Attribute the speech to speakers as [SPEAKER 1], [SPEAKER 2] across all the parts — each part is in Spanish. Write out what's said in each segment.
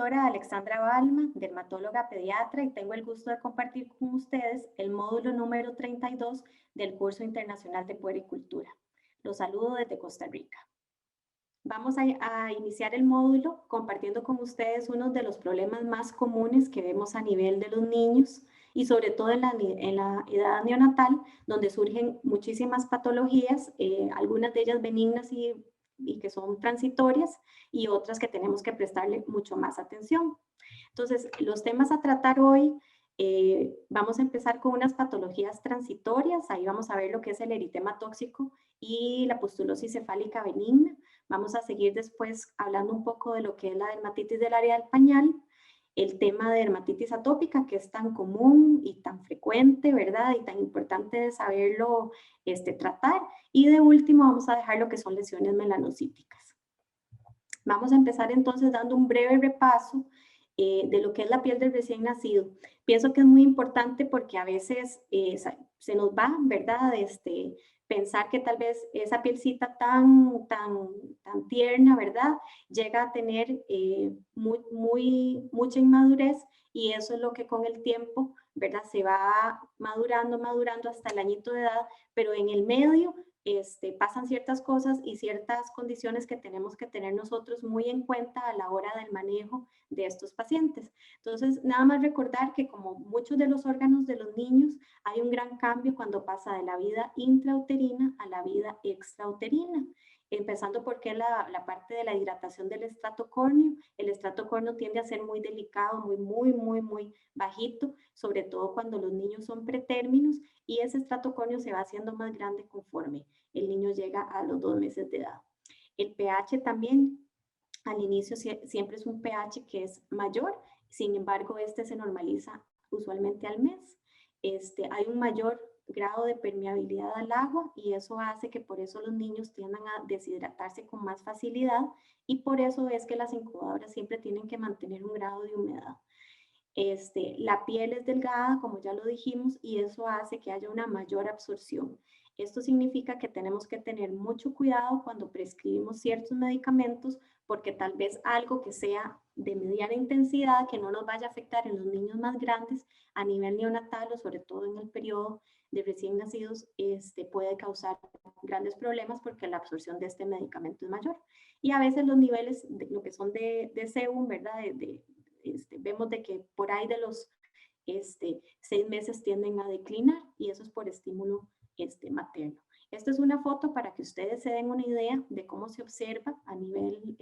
[SPEAKER 1] doctora Alexandra Balma, dermatóloga pediatra, y tengo el gusto de compartir con ustedes el módulo número 32 del curso internacional de puericultura. Los saludo desde Costa Rica. Vamos a iniciar el módulo compartiendo con ustedes uno de los problemas más comunes que vemos a nivel de los niños y sobre todo en la edad neonatal, donde surgen muchísimas patologías, algunas de ellas benignas y que son transitorias, y otras que tenemos que prestarle mucho más atención. Entonces, los temas a tratar hoy, vamos a empezar con unas patologías transitorias. Ahí vamos a ver lo que es el eritema tóxico y la pustulosis cefálica benigna. Vamos a seguir después hablando un poco de lo que es la dermatitis del área del pañal, el tema de dermatitis atópica, que es tan común y tan frecuente, ¿verdad? Y tan importante de saberlo tratar. Y de último vamos a dejar lo que son lesiones melanocíticas. Vamos a empezar entonces dando un breve repaso de lo que es la piel del recién nacido. Pienso que es muy importante porque a veces se nos va, ¿verdad? Pensar que tal vez esa pielcita tan tierna, ¿verdad? Llega a tener mucha inmadurez, y eso es lo que con el tiempo, ¿verdad? Se va madurando hasta el añito de edad, pero en el medio pasan ciertas cosas y ciertas condiciones que tenemos que tener nosotros muy en cuenta a la hora del manejo de estos pacientes. Entonces, nada más recordar que como muchos de los órganos de los niños, hay un gran cambio cuando pasa de la vida intrauterina a la vida extrauterina. Empezando porque la parte de la hidratación del estrato córneo. El estrato córneo tiende a ser muy delicado, muy bajito, sobre todo cuando los niños son pretérminos, y ese estrato córneo se va haciendo más grande conforme el niño llega a los 2 meses de edad. El pH también al inicio siempre es un pH que es mayor, sin embargo se normaliza usualmente al mes. Hay un mayor grado de permeabilidad al agua, y eso hace que por eso los niños tiendan a deshidratarse con más facilidad, y por eso es que las incubadoras siempre tienen que mantener un grado de humedad. La piel es delgada, como ya lo dijimos, y eso hace que haya una mayor absorción. Esto significa que tenemos que tener mucho cuidado cuando prescribimos ciertos medicamentos, porque tal vez algo que sea de mediana intensidad, que no nos vaya a afectar en los niños más grandes a nivel neonatal, o sobre todo en el periodo de recién nacidos, puede causar grandes problemas porque la absorción de este medicamento es mayor. Y a veces los niveles, lo que son de sebum, ¿verdad? Vemos de que por ahí de los 6 meses tienden a declinar, y eso es por estímulo materno. Esta es una foto para que ustedes se den una idea de cómo se observa a nivel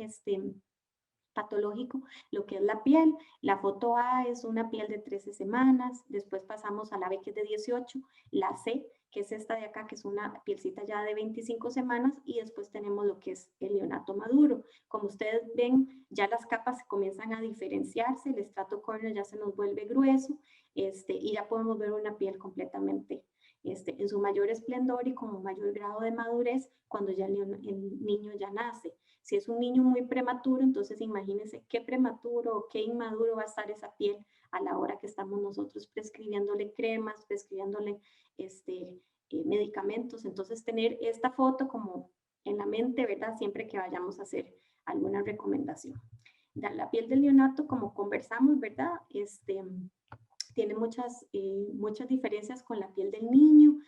[SPEAKER 1] patológico lo que es la piel. La foto A es una piel de 13 semanas, después pasamos a la B, que es de 18, la C, que es esta de acá, que es una pielcita ya de 25 semanas, y después tenemos lo que es el neonato maduro. Como ustedes ven, ya las capas comienzan a diferenciarse, el estrato córneo ya se nos vuelve grueso, y ya podemos ver una piel completamente en su mayor esplendor y con mayor grado de madurez cuando ya el niño ya nace. Si es un niño muy prematuro, entonces imagínense qué prematuro o qué inmaduro va a estar esa piel a la hora que estamos nosotros prescribiéndole cremas, prescribiéndole medicamentos. Entonces, tener esta foto como en la mente, ¿verdad? Siempre que vayamos a hacer alguna recomendación. La piel del neonato, como conversamos, ¿verdad? Tiene muchas diferencias con la piel del niño.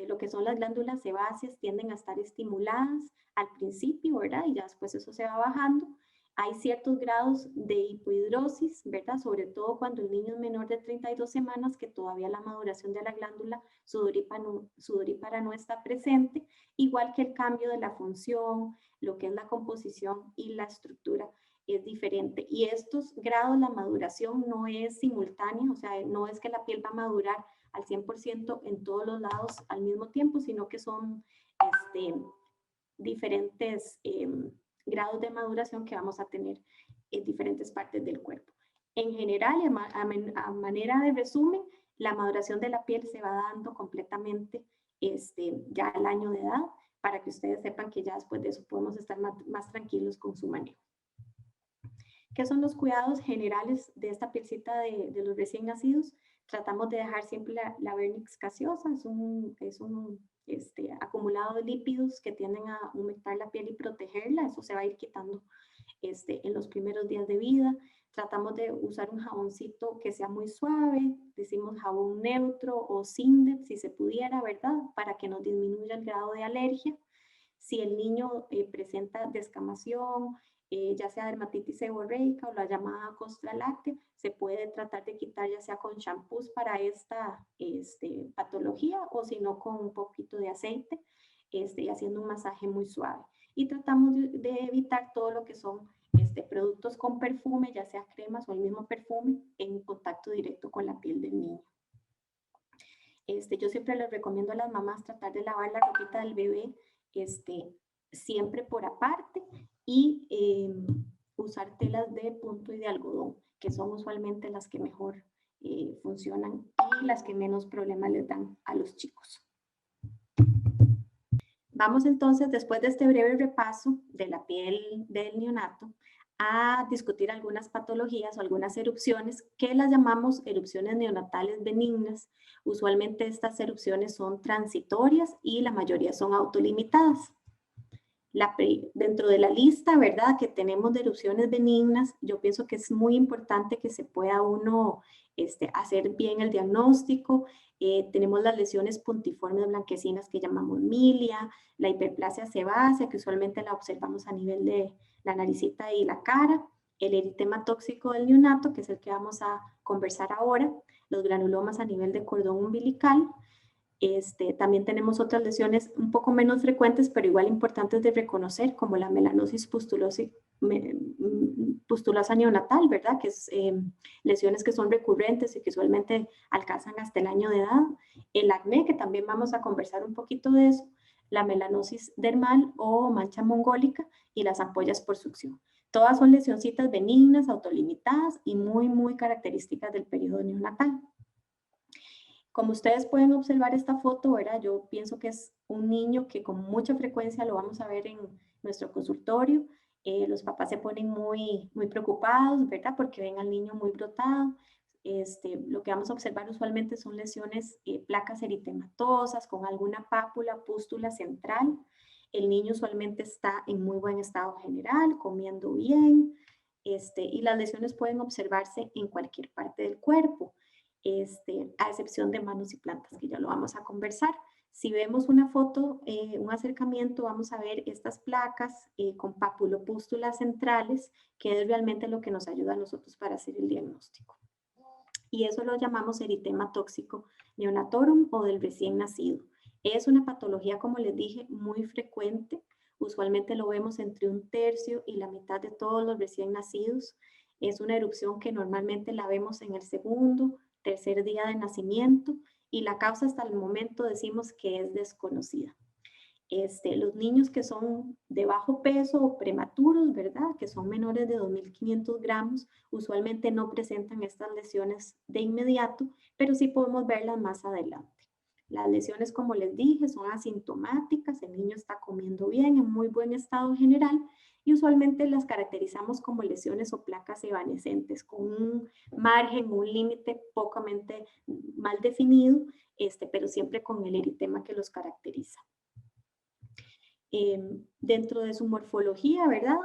[SPEAKER 1] Lo que son las glándulas sebáceas tienden a estar estimuladas al principio, ¿verdad? Y ya después eso se va bajando. Hay ciertos grados de hipohidrosis, ¿verdad? Sobre todo cuando el niño es menor de 32 semanas, que todavía la maduración de la glándula sudorípara no está presente, igual que el cambio de la función, lo que es la composición y la estructura es diferente. Y estos grados, la maduración no es simultánea, o sea, no es que la piel va a madurar al 100% en todos los lados al mismo tiempo, sino que son diferentes grados de maduración que vamos a tener en diferentes partes del cuerpo. En general, a manera de resumen, la maduración de la piel se va dando completamente ya al año de edad, para que ustedes sepan que ya después de eso podemos estar más tranquilos con su manejo. ¿Qué son los cuidados generales de esta pielcita de los recién nacidos? Tratamos de dejar siempre la vernix gaseosa, es un acumulado de lípidos que tienden a humectar la piel y protegerla. Eso se va a ir quitando en los primeros días de vida. tratamos de usar un jaboncito que sea muy suave, decimos jabón neutro o Sindel, si se pudiera, ¿verdad? Para que nos disminuya el grado de alergia. Si el niño presenta descamación, ya sea dermatitis seborreica o la llamada costra láctea, se puede tratar de quitar ya sea con shampoos para esta patología o si no con un poquito de aceite y haciendo un masaje muy suave. Y tratamos de evitar todo lo que son productos con perfume, ya sea cremas o el mismo perfume, en contacto directo con la piel del niño. Yo siempre les recomiendo a las mamás tratar de lavar la ropita del bebé siempre por aparte y usar telas de punto y de algodón, que son usualmente las que mejor funcionan y las que menos problemas les dan a los chicos. Vamos entonces, después de este breve repaso de la piel del neonato, a discutir algunas patologías o algunas erupciones que las llamamos erupciones neonatales benignas. Usualmente estas erupciones son transitorias y la mayoría son autolimitadas. Dentro de la lista, ¿verdad?, que tenemos de erupciones benignas, yo pienso que es muy importante que se pueda uno hacer bien el diagnóstico. Tenemos las lesiones puntiformes blanquecinas que llamamos milia, la hiperplasia sebácea, que usualmente la observamos a nivel de la naricita y la cara, el eritema tóxico del neonato, que es el que vamos a conversar ahora, los granulomas a nivel de cordón umbilical. También tenemos otras lesiones un poco menos frecuentes, pero igual importantes de reconocer, como la melanosis pustulosa neonatal, ¿verdad? Que es lesiones que son recurrentes y que usualmente alcanzan hasta el año de edad. El acné, que también vamos a conversar un poquito de eso. La melanosis dermal o mancha mongólica y las ampollas por succión. Todas son lesioncitas benignas, autolimitadas y muy, muy características del periodo neonatal. Como ustedes pueden observar esta foto, ¿verdad? Yo pienso que es un niño que con mucha frecuencia lo vamos a ver en nuestro consultorio. Los papás se ponen muy, muy preocupados, ¿verdad? Porque ven al niño muy brotado. Lo que vamos a observar usualmente son lesiones, placas eritematosas con alguna pápula, pústula central. El niño usualmente está en muy buen estado general, comiendo bien, y las lesiones pueden observarse en cualquier parte del cuerpo. A excepción de manos y plantas, que ya lo vamos a conversar. Si vemos una foto, un acercamiento, vamos a ver estas placas con papulopústulas centrales, que es realmente lo que nos ayuda a nosotros para hacer el diagnóstico. Y eso lo llamamos eritema tóxico neonatorum o del recién nacido. Es una patología, como les dije, muy frecuente. Usualmente lo vemos entre 1/3 y la mitad de todos los recién nacidos. Es una erupción que normalmente la vemos en el segundo, tercer día de nacimiento y la causa hasta el momento decimos que es desconocida. Los niños que son de bajo peso o prematuros, ¿verdad? Que son menores de 2.500 gramos, usualmente no presentan estas lesiones de inmediato, pero sí podemos verlas más adelante. Las lesiones, como les dije, son asintomáticas, el niño está comiendo bien, en muy buen estado general, y usualmente las caracterizamos como lesiones o placas evanescentes, con un margen, un límite pocamente mal definido, pero siempre con el eritema que los caracteriza. Dentro de su morfología, ¿verdad?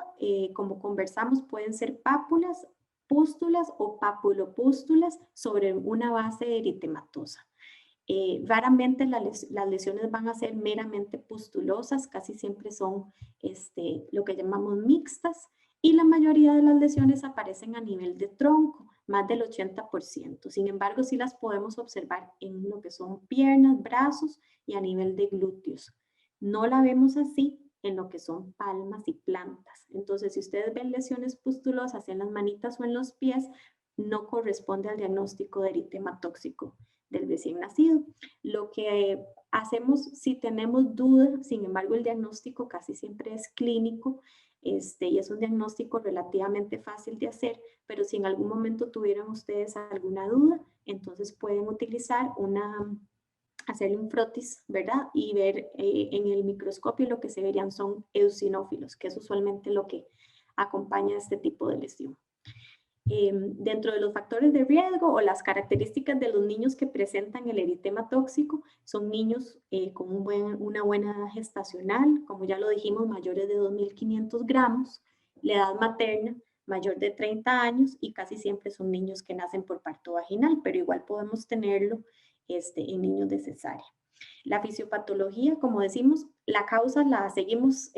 [SPEAKER 1] Como conversamos, pueden ser pápulas, pústulas o papulopústulas sobre una base eritematosa. Raramente las lesiones van a ser meramente pustulosas, casi siempre son lo que llamamos mixtas, y la mayoría de las lesiones aparecen a nivel de tronco, más del 80%. Sin embargo, sí las podemos observar en lo que son piernas, brazos y a nivel de glúteos. No la vemos así en lo que son palmas y plantas. Entonces, si ustedes ven lesiones pustulosas en las manitas o en los pies, no corresponde al diagnóstico de eritema tóxico del recién nacido. Lo que hacemos si tenemos dudas, sin embargo, el diagnóstico casi siempre es clínico, y es un diagnóstico relativamente fácil de hacer, pero si en algún momento tuvieran ustedes alguna duda, entonces pueden utilizar hacerle un frotis, ¿verdad? Y ver en el microscopio lo que se verían son eosinófilos, que es usualmente lo que acompaña a este tipo de lesión. Dentro de los factores de riesgo o las características de los niños que presentan el eritema tóxico, son niños con una buena edad gestacional, como ya lo dijimos, mayores de 2.500 gramos, la edad materna mayor de 30 años y casi siempre son niños que nacen por parto vaginal, pero igual podemos tenerlo en niños de cesárea. La fisiopatología, como decimos, la causa la seguimos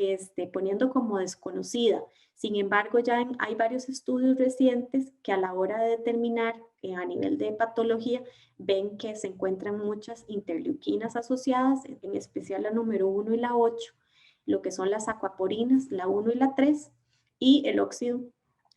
[SPEAKER 1] poniendo como desconocida. Sin embargo, ya hay varios estudios recientes que a la hora de determinar a nivel de patología ven que se encuentran muchas interleuquinas asociadas, en especial la número 1 y la 8, lo que son las acuaporinas, la 1 y la 3, y el óxido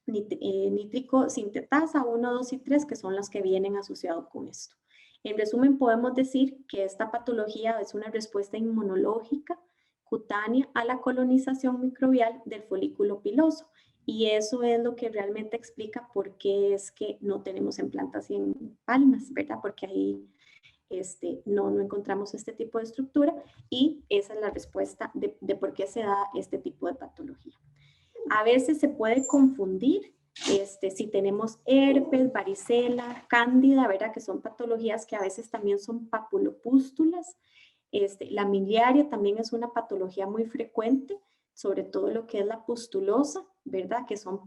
[SPEAKER 1] nítrico sintetasa 1, 2 y 3, que son las que vienen asociados con esto. En resumen, podemos decir que esta patología es una respuesta inmunológica cutánea a la colonización microbial del folículo piloso. Y eso es lo que realmente explica por qué es que no tenemos implantas en palmas, ¿verdad? Porque ahí no encontramos este tipo de estructura y esa es la respuesta de por qué se da este tipo de patología. A veces se puede confundir si tenemos herpes, varicela, cándida, ¿verdad? Que son patologías que a veces también son papulopústulas. La miliaria también es una patología muy frecuente, sobre todo lo que es la pustulosa, ¿verdad? Que son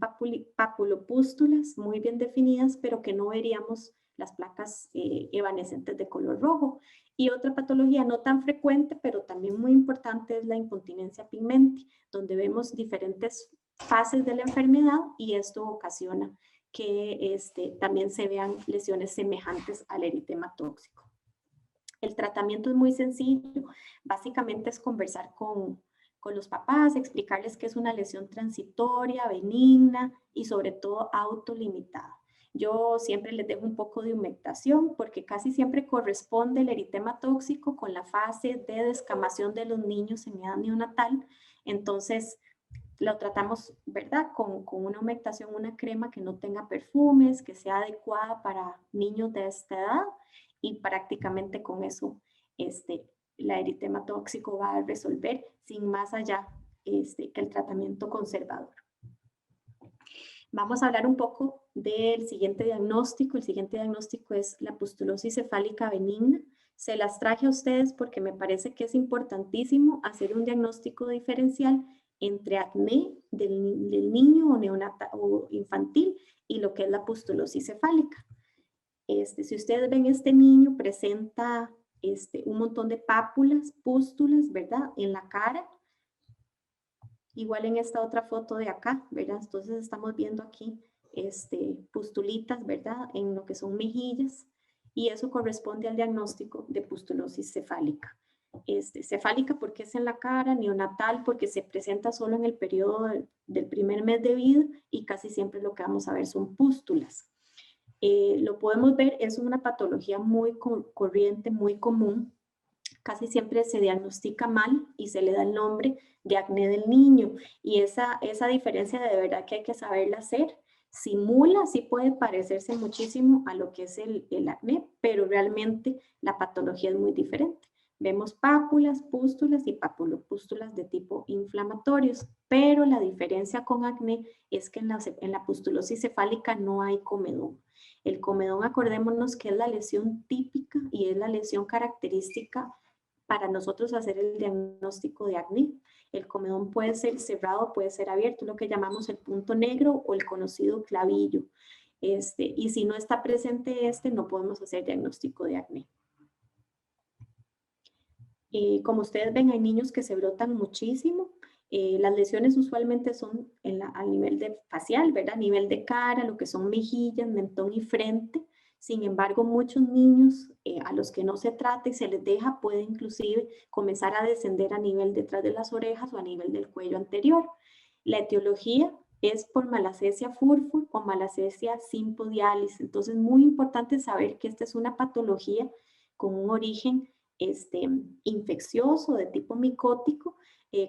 [SPEAKER 1] papulopústulas muy bien definidas, pero que no veríamos las placas evanescentes de color rojo. Y otra patología no tan frecuente, pero también muy importante, es la incontinencia pigmenti, donde vemos diferentes fases de la enfermedad y esto ocasiona que también se vean lesiones semejantes al eritema tóxico. El tratamiento es muy sencillo, básicamente es conversar con los papás, explicarles que es una lesión transitoria, benigna y sobre todo autolimitada. Yo siempre les dejo un poco de humectación porque casi siempre corresponde el eritema tóxico con la fase de descamación de los niños en edad neonatal. Entonces, lo tratamos, ¿verdad? Con una humectación, una crema que no tenga perfumes, que sea adecuada para niños de esta edad y prácticamente con eso la eritema tóxico va a resolver sin más allá que el tratamiento conservador. Vamos a hablar un poco del siguiente diagnóstico. El siguiente diagnóstico es la pustulosis cefálica benigna. Se las traje a ustedes porque me parece que es importantísimo hacer un diagnóstico diferencial entre acné del niño o neonatal o infantil y lo que es la pustulosis cefálica. Si ustedes ven, este niño presenta un montón de pápulas, pústulas, ¿verdad? En la cara. Igual en esta otra foto de acá, ¿verdad? Entonces estamos viendo aquí pustulitas, ¿verdad? En lo que son mejillas y eso corresponde al diagnóstico de pustulosis cefálica. Cefálica porque es en la cara, neonatal porque se presenta solo en el periodo del primer mes de vida y casi siempre lo que vamos a ver son pústulas. Lo podemos ver, es una patología muy corriente, muy común. Casi siempre se diagnostica mal y se le da el nombre de acné del niño. Y esa diferencia de verdad que hay que saberla hacer. Simula, sí puede parecerse muchísimo a lo que es el acné, pero realmente la patología es muy diferente. Vemos pápulas, pústulas y papulopústulas de tipo inflamatorios, pero la diferencia con acné es que en la pustulosis cefálica no hay comedón. El comedón, acordémonos que es la lesión típica y es la lesión característica para nosotros hacer el diagnóstico de acné. El comedón puede ser cerrado, puede ser abierto, lo que llamamos el punto negro o el conocido clavillo. Y si no está presente no podemos hacer diagnóstico de acné. Como ustedes ven, hay niños que se brotan muchísimo. Las lesiones usualmente son a nivel de facial, ¿verdad? A nivel de cara, lo que son mejillas, mentón y frente. Sin embargo, muchos niños a los que no se trata y se les deja puede inclusive comenzar a descender a nivel detrás de las orejas o a nivel del cuello anterior. La etiología es por malacesia furfur o malacesia simpodialis. Entonces, muy importante saber que esta es una patología con un origen infeccioso de tipo micótico.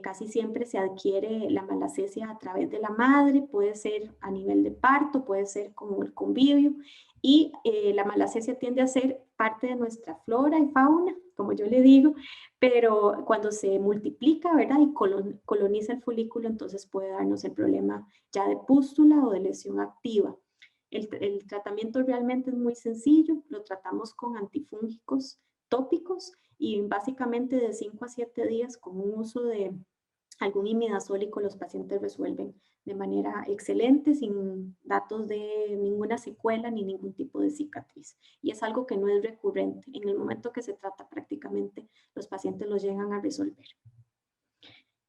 [SPEAKER 1] Casi siempre se adquiere la malacesia a través de la madre, puede ser a nivel de parto, puede ser como el convivio, y la malacesia tiende a ser parte de nuestra flora y fauna, como yo le digo, pero cuando se multiplica, ¿verdad? Y coloniza el folículo, entonces puede darnos el problema ya de pústula o de lesión activa. El tratamiento realmente es muy sencillo, lo tratamos con antifúngicos tópicos y básicamente de 5 a 7 días con un uso de algún imidazólico los pacientes resuelven de manera excelente, sin datos de ninguna secuela ni ningún tipo de cicatriz. Y es algo que no es recurrente. En el momento que se trata, prácticamente los pacientes lo llegan a resolver.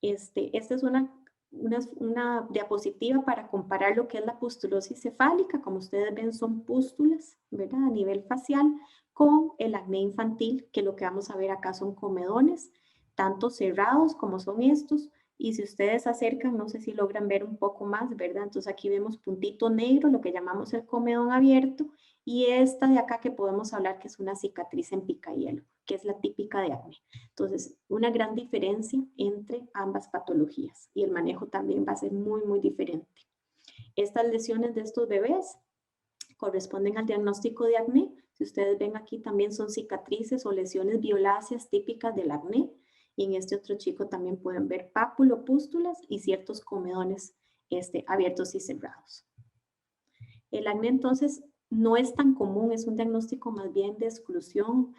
[SPEAKER 1] Esta es una diapositiva para comparar lo que es la pustulosis cefálica. Como ustedes ven, son pústulas, ¿verdad? A nivel facial, con el acné infantil, que lo que vamos a ver acá son comedones, tanto cerrados como son estos. Y si ustedes se acercan, no sé si logran ver un poco más, ¿verdad? Entonces aquí vemos puntito negro, lo que llamamos el comedón abierto, y esta de acá que podemos hablar que es una cicatriz en picahielo, que es la típica de acné. Entonces, una gran diferencia entre ambas patologías y el manejo también va a ser muy, muy diferente. Estas lesiones de estos bebés corresponden al diagnóstico de acné. Si ustedes ven aquí también son cicatrices o lesiones violáceas típicas del acné. Y en este otro chico también pueden ver pápulo, pústulas y ciertos comedones abiertos y cerrados. El acné entonces no es tan común, es un diagnóstico más bien de exclusión.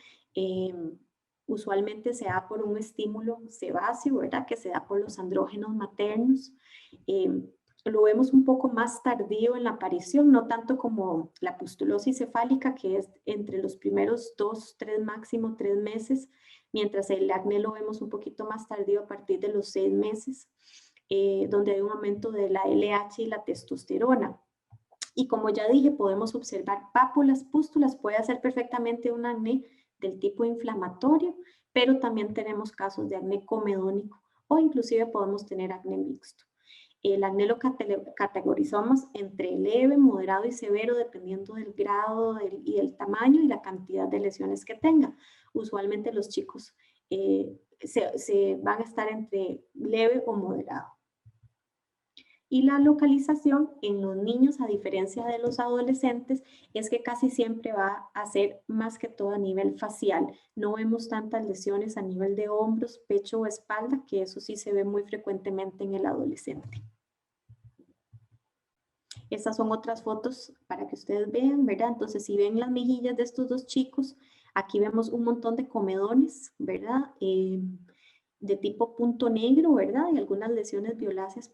[SPEAKER 1] Usualmente se da por un estímulo sebáceo, ¿verdad? Que se da por los andrógenos maternos. Lo vemos un poco más tardío en la aparición, no tanto como la pustulosis cefálica, que es entre los primeros 2, 3, máximo 3 meses, mientras el acné lo vemos un poquito más tardío a partir de los 6 meses, donde hay un aumento de la LH y la testosterona. Y como ya dije, podemos observar pápulas, pústulas, puede ser perfectamente un acné del tipo inflamatorio, pero también tenemos casos de acné comedónico o inclusive podemos tener acné mixto. El acné lo categorizamos entre leve, moderado y severo dependiendo del grado y el tamaño y la cantidad de lesiones que tenga. Usualmente los chicos se van a estar entre leve o moderado. Y la localización en los niños, a diferencia de los adolescentes, es que casi siempre va a ser más que todo a nivel facial. No vemos tantas lesiones a nivel de hombros, pecho o espalda, que eso sí se ve muy frecuentemente en el adolescente. Estas son otras fotos para que ustedes vean, ¿verdad? Entonces, si ven las mejillas de estos dos chicos, aquí vemos un montón de comedones, ¿verdad? De tipo punto negro, ¿verdad? Y algunas lesiones violáceas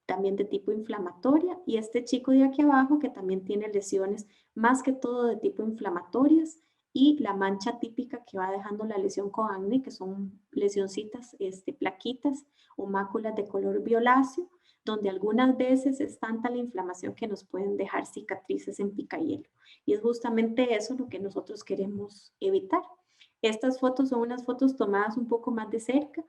[SPEAKER 1] también de tipo inflamatoria, y este chico de aquí abajo que también tiene lesiones más que todo de tipo inflamatorias, y la mancha típica que va dejando la lesión con acné, que son lesioncitas, plaquitas o máculas de color violáceo, donde algunas veces es tanta la inflamación que nos pueden dejar cicatrices en picahielo. Y es justamente eso lo que nosotros queremos evitar. Estas fotos son unas fotos tomadas un poco más de cerca.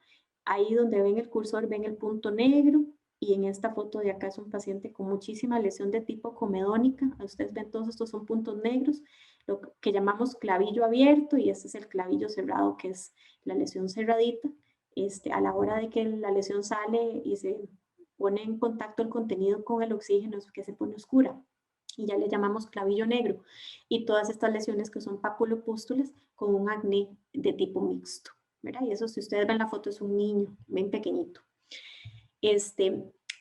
[SPEAKER 1] Ahí donde ven el cursor ven el punto negro, y en esta foto de acá es un paciente con muchísima lesión de tipo comedónica. Ustedes ven, todos estos son puntos negros, lo que llamamos clavillo abierto, y este es el clavillo cerrado, que es la lesión cerradita. A la hora de que la lesión sale y se pone en contacto el contenido con el oxígeno, es que se pone oscura, y ya le llamamos clavillo negro. Y todas estas lesiones que son papulopústulas con un acné de tipo mixto, ¿verdad? Y eso, si ustedes ven la foto, es un niño bien pequeñito.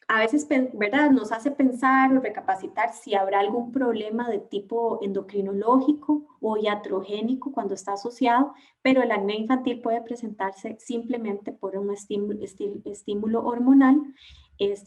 [SPEAKER 1] A veces, ¿verdad? Nos hace pensar o recapacitar si habrá algún problema de tipo endocrinológico o iatrogénico cuando está asociado, pero el acné infantil puede presentarse simplemente por un estímulo hormonal,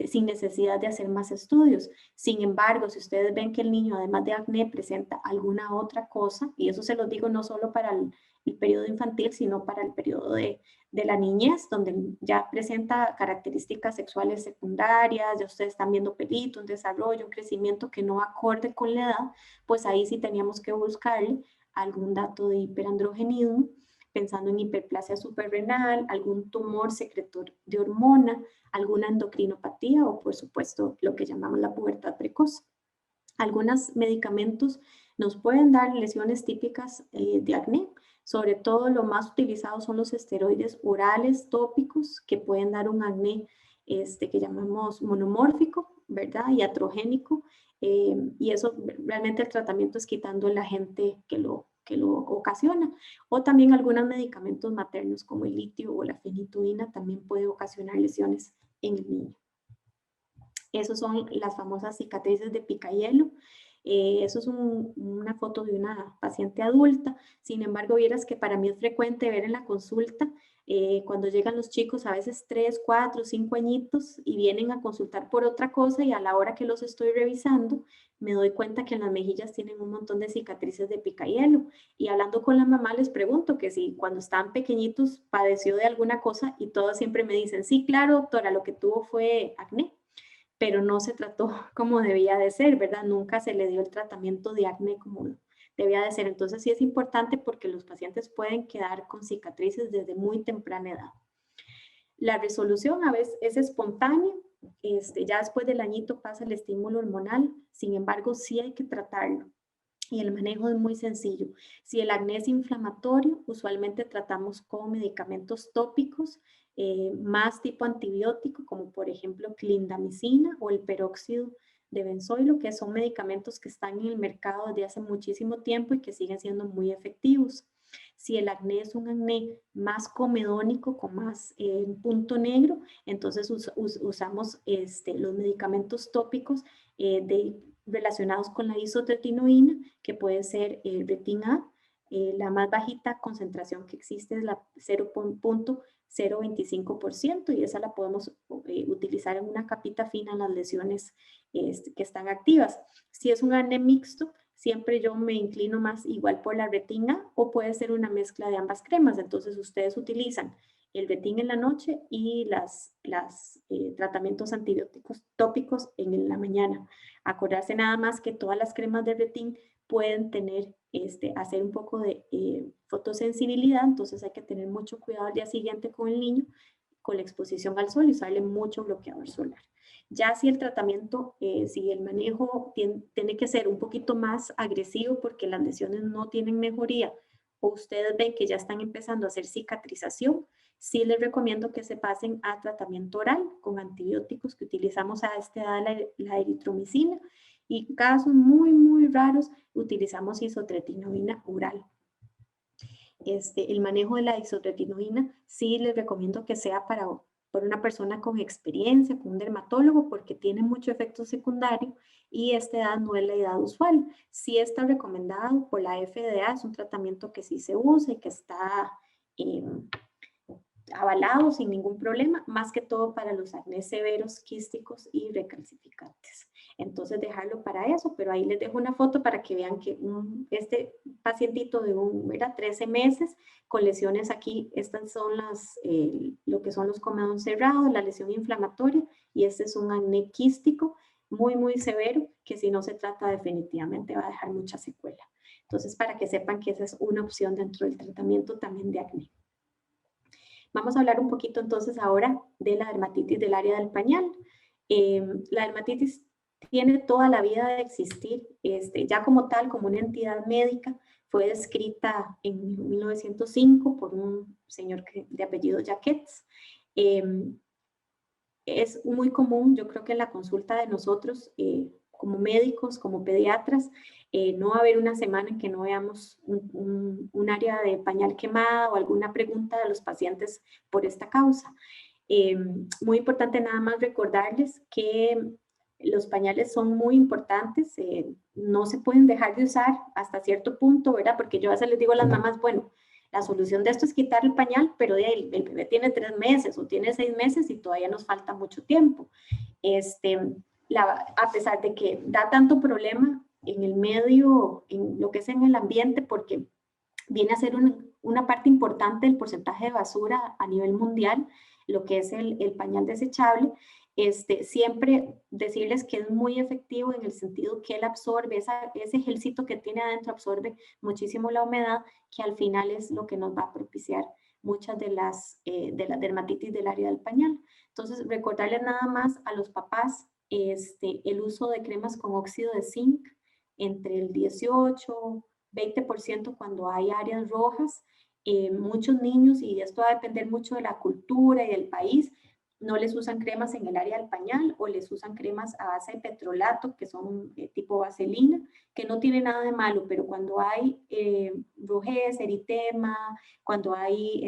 [SPEAKER 1] sin necesidad de hacer más estudios. Sin embargo, si ustedes ven que el niño, además de acné, presenta alguna otra cosa, y eso se lo digo no solo para el periodo infantil, sino para el periodo de la niñez, donde ya presenta características sexuales secundarias, ya ustedes están viendo pelito, un desarrollo, un crecimiento que no acorde con la edad, pues ahí sí teníamos que buscarle algún dato de hiperandrogenismo, pensando en hiperplasia suprarrenal, algún tumor secretor de hormona, alguna endocrinopatía o por supuesto lo que llamamos la pubertad precoz. Algunos medicamentos nos pueden dar lesiones típicas de acné. Sobre todo lo más utilizado son los esteroides orales tópicos, que pueden dar un acné que llamamos monomórfico, ¿verdad? Y atrogénico. Y eso realmente el tratamiento es quitando el agente que lo ocasiona. O también algunos medicamentos maternos como el litio o la fenitoína también puede ocasionar lesiones en el niño. Esas son las famosas cicatrices de picahielo. Eso es una foto de una paciente adulta. Sin embargo, vieras que para mí es frecuente ver en la consulta Cuando llegan los chicos, a veces 3, 4, 5 añitos y vienen a consultar por otra cosa y a la hora que los estoy revisando, me doy cuenta que en las mejillas tienen un montón de cicatrices de picahielo. Y hablando con la mamá les pregunto que si cuando estaban pequeñitos padeció de alguna cosa y todos siempre me dicen, sí, claro, doctora, lo que tuvo fue acné, pero no se trató como debía de ser, ¿verdad? Nunca se le dio el tratamiento de acné como debía de ser. Entonces sí es importante porque los pacientes pueden quedar con cicatrices desde muy temprana edad. La resolución a veces es espontánea, ya después del añito pasa el estímulo hormonal, sin embargo sí hay que tratarlo. Y el manejo es muy sencillo. Si el acné es inflamatorio, usualmente tratamos con medicamentos tópicos, más tipo antibiótico, como por ejemplo clindamicina o el peróxido de benzoilo, que son medicamentos que están en el mercado desde hace muchísimo tiempo y que siguen siendo muy efectivos. Si el acné es un acné más comedónico, con más punto negro, entonces usamos los medicamentos tópicos relacionados con la isotretinoína, que puede ser el Retin A. La más bajita concentración que existe es la 0.025% y esa la podemos utilizar en una capita fina en las lesiones que están activas. Si es un acné mixto, siempre yo me inclino más igual por la Retin A o puede ser una mezcla de ambas cremas. Entonces ustedes utilizan el Retin en la noche y los tratamientos antibióticos tópicos en la mañana. Acordarse nada más que todas las cremas de Retin pueden tener, hacer un poco de fotosensibilidad, entonces hay que tener mucho cuidado al día siguiente con el niño, con la exposición al sol y usarle mucho bloqueador solar. Ya si el tratamiento, si el manejo tiene que ser un poquito más agresivo porque las lesiones no tienen mejoría o ustedes ven que ya están empezando a hacer cicatrización, sí les recomiendo que se pasen a tratamiento oral con antibióticos que utilizamos a esta edad, la eritromicina, y casos muy, muy raros utilizamos isotretinoína oral. El manejo de la isotretinoína sí les recomiendo que sea por una persona con experiencia, con un dermatólogo, porque tiene mucho efecto secundario y esta edad no es la edad usual. Sí está recomendado por la FDA, es un tratamiento que sí se usa y que está avalado sin ningún problema, más que todo para los acné severos, quísticos y recalcificantes. Entonces dejarlo para eso, pero ahí les dejo una foto para que vean que este pacientito de 13 meses con lesiones aquí, estas son lo que son los comedones cerrados, la lesión inflamatoria, y este es un acné quístico muy, muy severo, que si no se trata definitivamente va a dejar mucha secuela. Entonces, para que sepan que esa es una opción dentro del tratamiento también de acné. Vamos a hablar un poquito entonces ahora de la dermatitis del área del pañal. La dermatitis tiene toda la vida de existir, ya como tal, como una entidad médica, fue descrita en 1905 por un señor de apellido Jacquets. Es muy común, yo creo que en la consulta de nosotros, como médicos, como pediatras, no va a haber una semana en que no veamos un área de pañal quemada o alguna pregunta de los pacientes por esta causa. Muy importante nada más recordarles que los pañales son muy importantes, no se pueden dejar de usar hasta cierto punto, ¿verdad? Porque yo a veces les digo a las mamás, bueno, la solución de esto es quitar el pañal, pero el bebé tiene 3 meses o tiene 6 meses y todavía nos falta mucho tiempo. A pesar de que da tanto problema en el medio, en lo que es en el ambiente, porque viene a ser una parte importante del porcentaje de basura a nivel mundial, lo que es el pañal desechable. Siempre decirles que es muy efectivo en el sentido que él absorbe, ese gelcito que tiene adentro absorbe muchísimo la humedad, que al final es lo que nos va a propiciar muchas de las dermatitis del área del pañal. Entonces, recordarles nada más a los papás el uso de cremas con óxido de zinc entre el 18-20% cuando hay áreas rojas. Muchos niños, y esto va a depender mucho de la cultura y del país, no les usan cremas en el área del pañal o les usan cremas a base de petrolato, que son tipo vaselina, que no tiene nada de malo, pero cuando hay rojez, eritema, cuando hay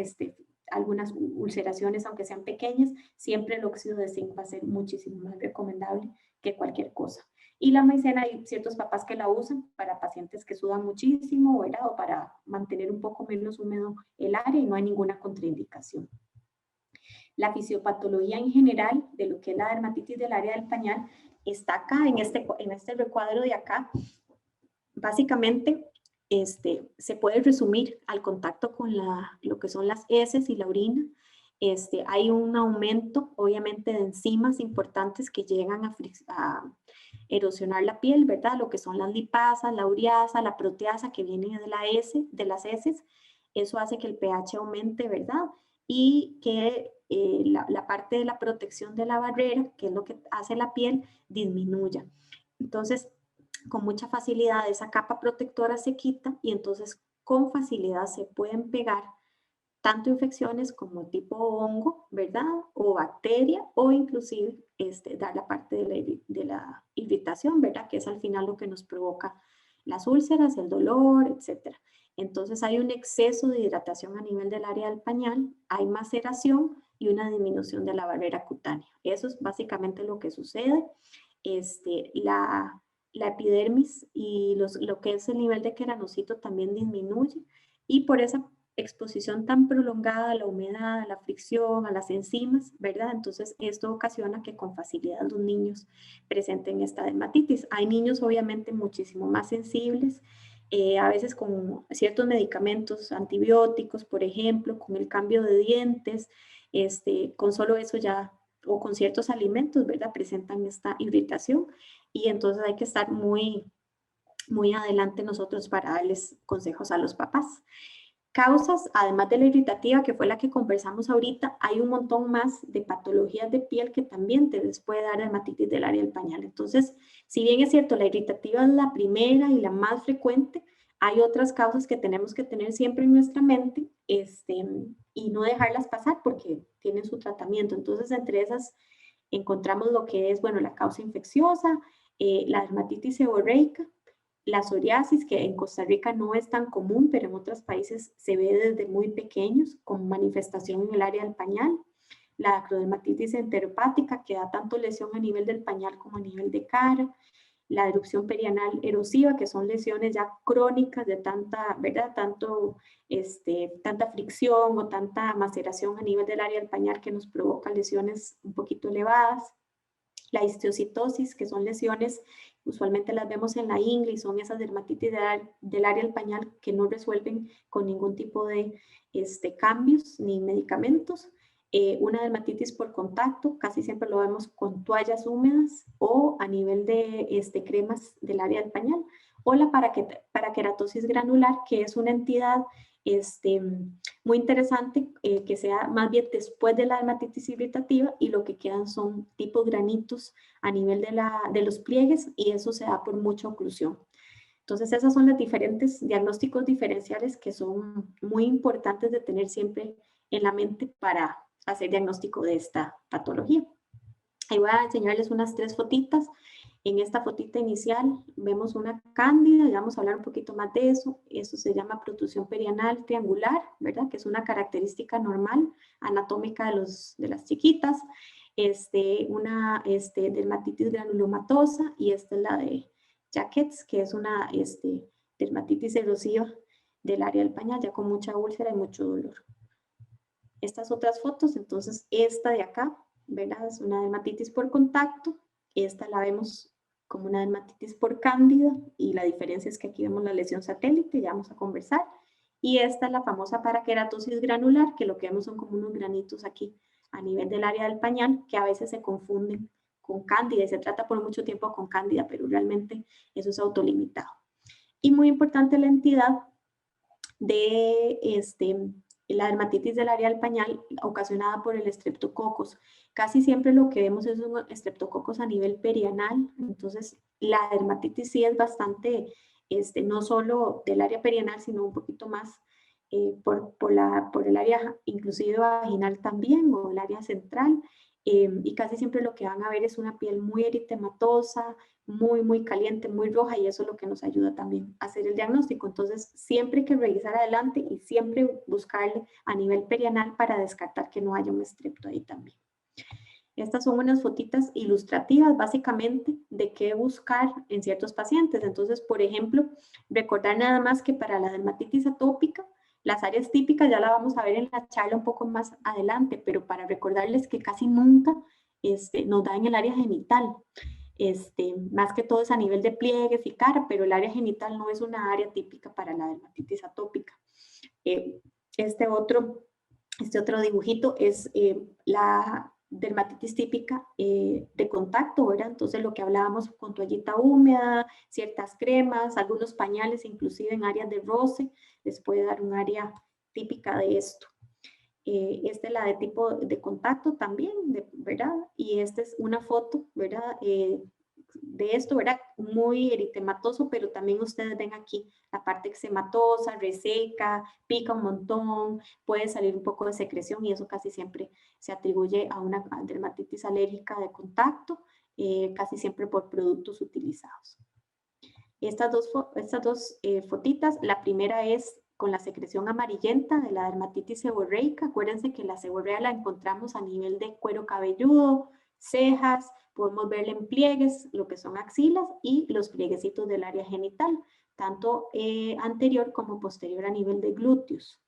[SPEAKER 1] algunas ulceraciones, aunque sean pequeñas, siempre el óxido de zinc va a ser muchísimo más recomendable que cualquier cosa. Y la maicena hay ciertos papás que la usan para pacientes que sudan muchísimo, ¿verdad? O para mantener un poco menos húmedo el área y no hay ninguna contraindicación. La fisiopatología en general de lo que es la dermatitis del área del pañal está acá en este recuadro de acá. Básicamente, se puede resumir al contacto con lo que son las heces y la orina. Hay un aumento, obviamente, de enzimas importantes que llegan a erosionar la piel, ¿verdad? Lo que son las lipasas, la ureasa, la proteasa que vienen de las heces. Eso hace que el pH aumente, ¿verdad? Y que la parte de la protección de la barrera, que es lo que hace la piel, disminuya. Entonces, con mucha facilidad esa capa protectora se quita y entonces con facilidad se pueden pegar tanto infecciones como tipo hongo, ¿verdad? O bacteria, o inclusive dar la parte de la irritación, ¿verdad? Que es al final lo que nos provoca las úlceras, el dolor, etc. Entonces hay un exceso de hidratación a nivel del área del pañal, hay maceración y una disminución de la barrera cutánea. Eso es básicamente lo que sucede. La epidermis y lo que es el nivel de keranocito también disminuye y por esa exposición tan prolongada a la humedad, a la fricción, a las enzimas, ¿verdad? Entonces esto ocasiona que con facilidad los niños presenten esta dermatitis. Hay niños obviamente muchísimo más sensibles, a veces con ciertos medicamentos antibióticos, por ejemplo, con el cambio de dientes, con solo eso ya, o con ciertos alimentos, ¿verdad? Presentan esta irritación y entonces hay que estar muy, muy adelante nosotros para darles consejos a los papás. Causas, además de la irritativa, que fue la que conversamos ahorita, hay un montón más de patologías de piel que también te les puede dar dermatitis del área del pañal. Entonces, si bien es cierto, la irritativa es la primera y la más frecuente, hay otras causas que tenemos que tener siempre en nuestra mente y no dejarlas pasar porque tienen su tratamiento. Entonces, entre esas encontramos lo que es, bueno, la causa infecciosa, la dermatitis seborreica, la psoriasis, que en Costa Rica no es tan común, pero en otros países se ve desde muy pequeños con manifestación en el área del pañal. La acrodermatitis enteropática, que da tanto lesión a nivel del pañal como a nivel de cara. La erupción perianal erosiva, que son lesiones ya crónicas de tanta, ¿verdad? Tanta fricción o tanta maceración a nivel del área del pañal que nos provoca lesiones un poquito elevadas. La histiocitosis, que son lesiones, usualmente las vemos en la ingle y son esas dermatitis del área del pañal que no resuelven con ningún tipo de cambios ni medicamentos. Una dermatitis por contacto, casi siempre lo vemos con toallas húmedas o a nivel de cremas del área del pañal. O la paraqueratosis granular, que es una entidad muy interesante, que sea más bien después de la dermatitis irritativa y lo que quedan son tipos granitos a nivel de los pliegues y eso se da por mucha oclusión. Entonces esos son los diferentes diagnósticos diferenciales que son muy importantes de tener siempre en la mente para hacer diagnóstico de esta patología. Ahí voy a enseñarles unas 3 fotitas. En esta fotita inicial vemos una cándida, ya vamos a hablar un poquito más de eso. Eso se llama protrusión perianal triangular, ¿verdad? Que es una característica normal anatómica de las chiquitas. Una dermatitis granulomatosa y esta es la de Jacquet's, que es una dermatitis erosiva del área del pañal, ya con mucha úlcera y mucho dolor. Estas otras fotos, entonces esta de acá, ¿verdad? Es una dermatitis por contacto. Esta la vemos como una dermatitis por cándida y la diferencia es que aquí vemos la lesión satélite, ya vamos a conversar. Y esta es la famosa paraqueratosis granular, que lo que vemos son como unos granitos aquí a nivel del área del pañal, que a veces se confunden con cándida y se trata por mucho tiempo con cándida, pero realmente eso es autolimitado. Y muy importante la entidad de la dermatitis del área del pañal ocasionada por el estreptococos. Casi siempre lo que vemos es un estreptococos a nivel perianal, entonces la dermatitis sí es bastante, no solo del área perianal, sino un poquito más por el área inclusive vaginal también, o el área central, y casi siempre lo que van a ver es una piel muy eritematosa, muy, muy caliente, muy roja, y eso es lo que nos ayuda también a hacer el diagnóstico. Entonces, siempre hay que revisar adelante y siempre buscarle a nivel perianal para descartar que no haya un estrepto ahí también. Estas son unas fotitas ilustrativas básicamente de qué buscar en ciertos pacientes. Entonces, por ejemplo, recordar nada más que para la dermatitis atópica, las áreas típicas ya la vamos a ver en la charla un poco más adelante, pero para recordarles que casi nunca nos da en el área genital. Más que todo es a nivel de pliegues y cara, pero el área genital no es una área típica para la dermatitis atópica. Este otro dibujito es la dermatitis típica de contacto, ¿verdad? Entonces lo que hablábamos con toallita húmeda, ciertas cremas, algunos pañales, inclusive en áreas de roce, les puede dar un área típica de esto. Esta es la de tipo de contacto también, ¿verdad? Y esta es una foto, ¿verdad? De esto, ¿verdad? Muy eritematoso, pero también ustedes ven aquí la parte eczematosa, reseca, pica un montón, puede salir un poco de secreción y eso casi siempre se atribuye a una dermatitis alérgica de contacto, casi siempre por productos utilizados. Estas dos fotitas, la primera es con la secreción amarillenta de la dermatitis seborreica. Acuérdense que la seborrea la encontramos a nivel de cuero cabelludo, cejas, podemos verla en pliegues, lo que son axilas y los plieguecitos del área genital, tanto anterior como posterior a nivel de glúteos.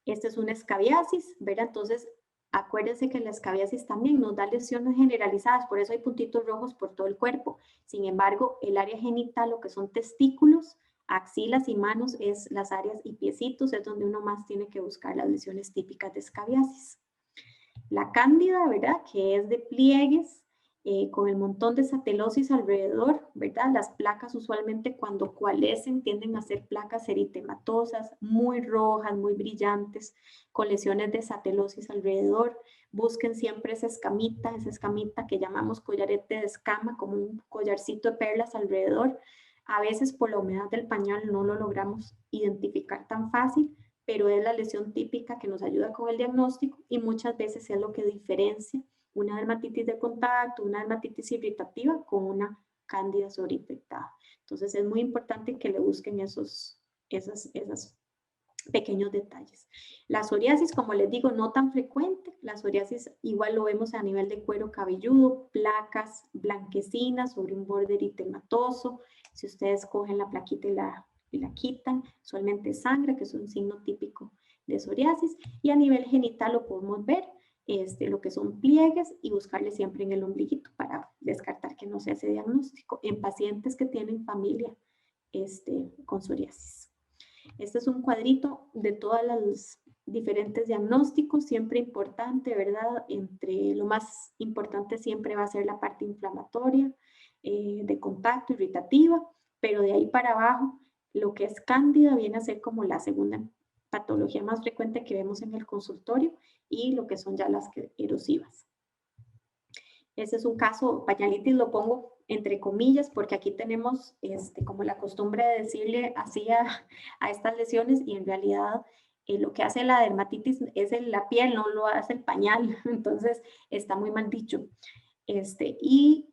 [SPEAKER 1] Esta es una escabiasis, ¿verdad? Entonces, acuérdense que la escabiasis también nos da lesiones generalizadas, por eso hay puntitos rojos por todo el cuerpo. Sin embargo, el área genital, lo que son testículos, axilas y manos, es las áreas y piecitos, es donde uno más tiene que buscar las lesiones típicas de escabiasis. La cándida, ¿verdad? Que es de pliegues, con el montón de satelosis alrededor, ¿verdad? Las placas usualmente cuando coalescen tienden a ser placas eritematosas, muy rojas, muy brillantes, con lesiones de satelosis alrededor. Busquen siempre esa escamita que llamamos collarete de escama, como un collarcito de perlas alrededor. A veces por la humedad del pañal no lo logramos identificar tan fácil, pero es la lesión típica que nos ayuda con el diagnóstico y muchas veces es lo que diferencia una dermatitis de contacto, una dermatitis irritativa con una cándida sobreinfectada. Entonces es muy importante que le busquen esos pequeños detalles. La psoriasis, como les digo, no tan frecuente. La psoriasis igual lo vemos a nivel de cuero cabelludo, placas blanquecinas sobre un borde eritematoso. Si ustedes cogen la plaquita y la quitan, usualmente sangre, que es un signo típico de psoriasis. Y a nivel genital lo podemos ver, lo que son pliegues y buscarle siempre en el ombliguito para descartar que no sea ese diagnóstico en pacientes que tienen familia con psoriasis. Este es un cuadrito de todos los diferentes diagnósticos, siempre importante, ¿verdad? Entre lo más importante siempre va a ser la parte inflamatoria, de contacto, irritativa, pero de ahí para abajo, lo que es cándida viene a ser como la segunda patología más frecuente que vemos en el consultorio y lo que son ya las erosivas. Este es un caso, pañalitis lo pongo entre comillas porque aquí tenemos como la costumbre de decirle así a estas lesiones y en realidad lo que hace la dermatitis es la piel, no lo hace el pañal, entonces está muy mal dicho. Y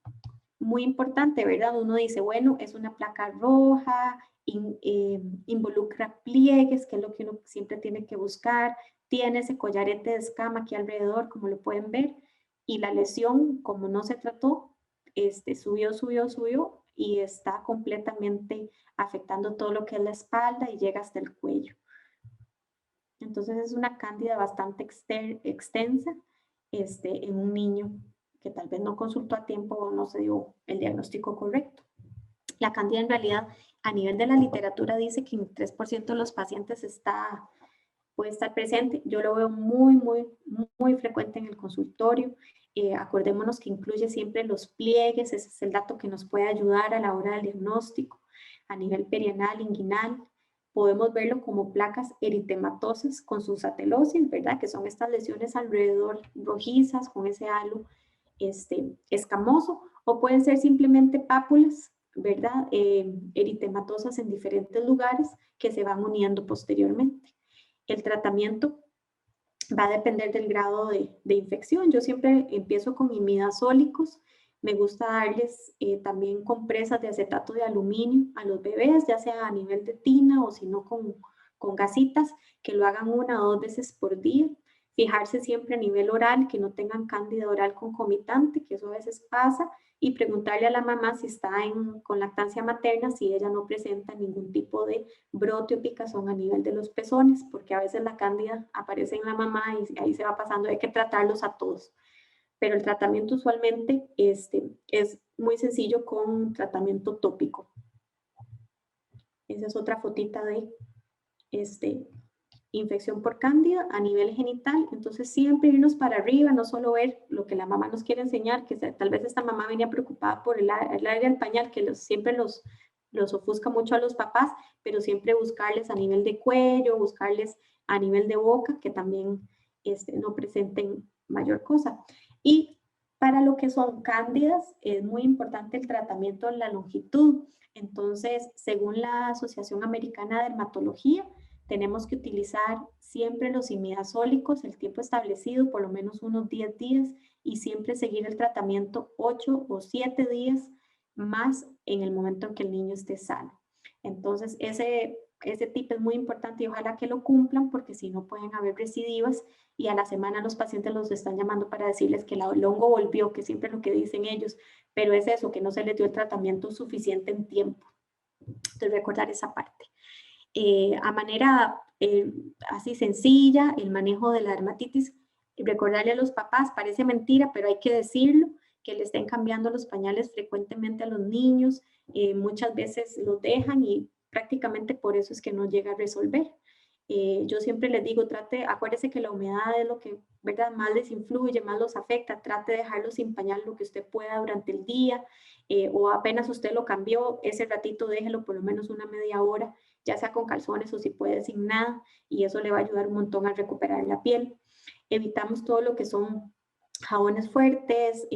[SPEAKER 1] muy importante, ¿verdad? Uno dice, bueno, es una placa roja, involucra pliegues, que es lo que uno siempre tiene que buscar, tiene ese collarete de escama aquí alrededor, como lo pueden ver, y la lesión, como no se trató, subió y está completamente afectando todo lo que es la espalda y llega hasta el cuello. Entonces es una cándida bastante extensa en un niño que tal vez no consultó a tiempo o no se dio el diagnóstico correcto. La cándida en realidad a nivel de la literatura dice que en 3% de los pacientes puede estar presente. Yo lo veo muy frecuente en el consultorio. Acordémonos que incluye siempre los pliegues, ese es el dato que nos puede ayudar a la hora del diagnóstico. A nivel perianal, inguinal, podemos verlo como placas eritematosas con su satelosis, ¿verdad? Que son estas lesiones alrededor rojizas con ese halo escamoso, o pueden ser simplemente pápulas, ¿verdad? Eritematosas en diferentes lugares que se van uniendo posteriormente. El tratamiento va a depender del grado de infección. Yo siempre empiezo con imidazólicos. Me gusta darles también compresas de acetato de aluminio a los bebés, ya sea a nivel de tina o si no con gasitas, que lo hagan 1 o 2 veces por día. Fijarse siempre a nivel oral, que no tengan cándida oral concomitante, que eso a veces pasa, y preguntarle a la mamá si está con lactancia materna, si ella no presenta ningún tipo de brote o picazón a nivel de los pezones, porque a veces la cándida aparece en la mamá y ahí se va pasando, hay que tratarlos a todos. Pero el tratamiento usualmente es muy sencillo con tratamiento tópico. Esa es otra fotita de infección por cándida a nivel genital. Entonces siempre irnos para arriba, no solo ver lo que la mamá nos quiere enseñar, que tal vez esta mamá venía preocupada por el área del pañal, que siempre los ofusca mucho a los papás, pero siempre buscarles a nivel de cuello, buscarles a nivel de boca, que también no presenten mayor cosa. Y para lo que son cándidas, es muy importante el tratamiento en la longitud. Entonces, según la Asociación Americana de Dermatología, tenemos que utilizar siempre los imidazólicos, el tiempo establecido, por lo menos unos 10 días, y siempre seguir el tratamiento 8 o 7 días más en el momento en que el niño esté sano. Entonces, ese tip es muy importante y ojalá que lo cumplan, porque si no pueden haber recidivas y a la semana los pacientes los están llamando para decirles que el hongo volvió, que siempre es lo que dicen ellos, pero es eso, que no se les dio el tratamiento suficiente en tiempo. Entonces, recordar esa parte. A manera así sencilla, el manejo de la dermatitis, recordarle a los papás, parece mentira, pero hay que decirlo, que le estén cambiando los pañales frecuentemente a los niños, muchas veces los dejan y prácticamente por eso es que no llega a resolver. Yo siempre les digo, acuérdese que la humedad es lo que, ¿verdad?, más les influye, más los afecta, trate de dejarlos sin pañal lo que usted pueda durante el día, o apenas usted lo cambió, ese ratito déjelo por lo menos una media hora, ya sea con calzones o si puede sin nada, y eso le va a ayudar un montón a recuperar la piel. Evitamos todo lo que son jabones fuertes,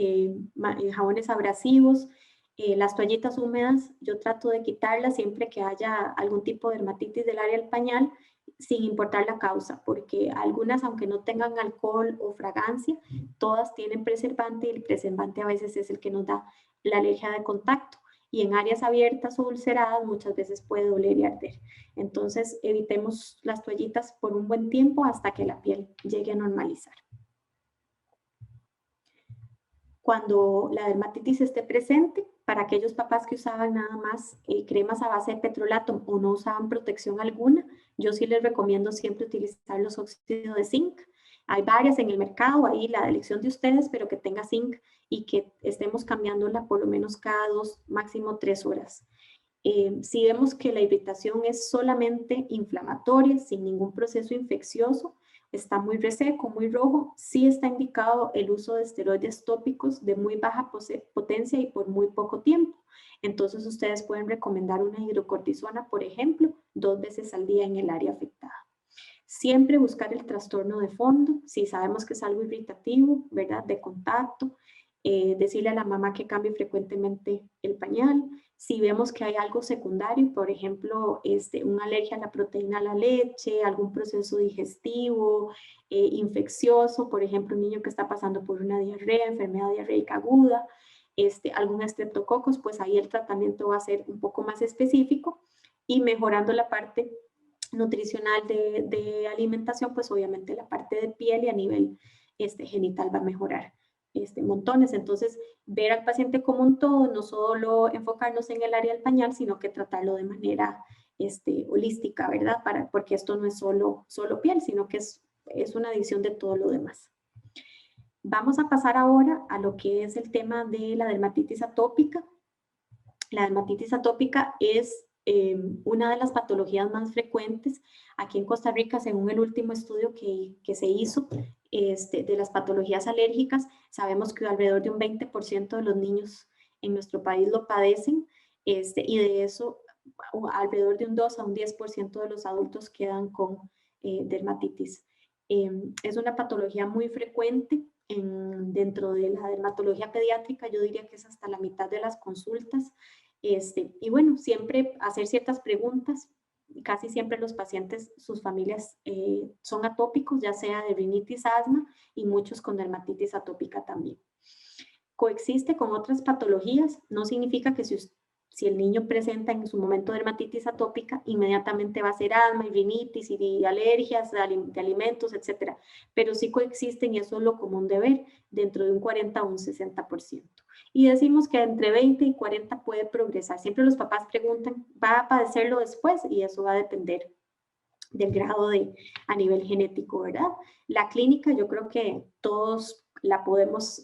[SPEAKER 1] jabones abrasivos, las toallitas húmedas, yo trato de quitarlas siempre que haya algún tipo de dermatitis del área del pañal, sin importar la causa, porque algunas, aunque no tengan alcohol o fragancia, todas tienen preservante y el preservante a veces es el que nos da la alergia de contacto. Y en áreas abiertas o ulceradas muchas veces puede doler y arder. Entonces evitemos las toallitas por un buen tiempo hasta que la piel llegue a normalizar. Cuando la dermatitis esté presente, para aquellos papás que usaban nada más cremas a base de petrolato o no usaban protección alguna, yo sí les recomiendo siempre utilizar los óxidos de zinc. Hay varias en el mercado, ahí la elección de ustedes, pero que tenga zinc y que estemos cambiándola por lo menos cada 2, máximo 3 horas. Si vemos que la irritación es solamente inflamatoria, sin ningún proceso infeccioso, está muy reseco, muy rojo, sí está indicado el uso de esteroides tópicos de muy baja potencia y por muy poco tiempo. Entonces ustedes pueden recomendar una hidrocortisona, por ejemplo, 2 veces al día en el área afectada. Siempre buscar el trastorno de fondo, si sabemos que es algo irritativo, ¿verdad?, de contacto, decirle a la mamá que cambie frecuentemente el pañal. Si vemos que hay algo secundario, por ejemplo, una alergia a la proteína a la leche, algún proceso digestivo, infeccioso, por ejemplo, un niño que está pasando por una diarrea, enfermedad diarreica aguda, algún estreptococos, pues ahí el tratamiento va a ser un poco más específico y mejorando la parte nutricional de alimentación, pues obviamente la parte de piel y a nivel genital va a mejorar montones. Entonces, ver al paciente como un todo, no solo enfocarnos en el área del pañal, sino que tratarlo de manera holística, ¿verdad? Porque esto no es solo piel, sino que es una adición de todo lo demás. Vamos a pasar ahora a lo que es el tema de la dermatitis atópica. La dermatitis atópica es una de las patologías más frecuentes aquí en Costa Rica, según el último estudio que se hizo de las patologías alérgicas. Sabemos que alrededor de un 20% de los niños en nuestro país lo padecen, y de eso alrededor de un 2 a un 10% de los adultos quedan con dermatitis. Es una patología muy frecuente dentro de la dermatología pediátrica, yo diría que es hasta la mitad de las consultas. Y bueno, siempre hacer ciertas preguntas. Casi siempre los pacientes, sus familias son atópicos, ya sea de rinitis, asma y muchos con dermatitis atópica también. Coexiste con otras patologías, no significa que si Si el niño presenta en su momento dermatitis atópica, inmediatamente va a ser asma y rinitis y alergias de alimentos, etc. Pero sí coexisten, y eso es lo común de ver, dentro de un 40 a un 60%. Y decimos que entre 20 y 40 puede progresar. Siempre los papás preguntan, ¿va a padecerlo después? Y eso va a depender del grado a nivel genético, ¿verdad? La clínica, yo creo que todos la podemos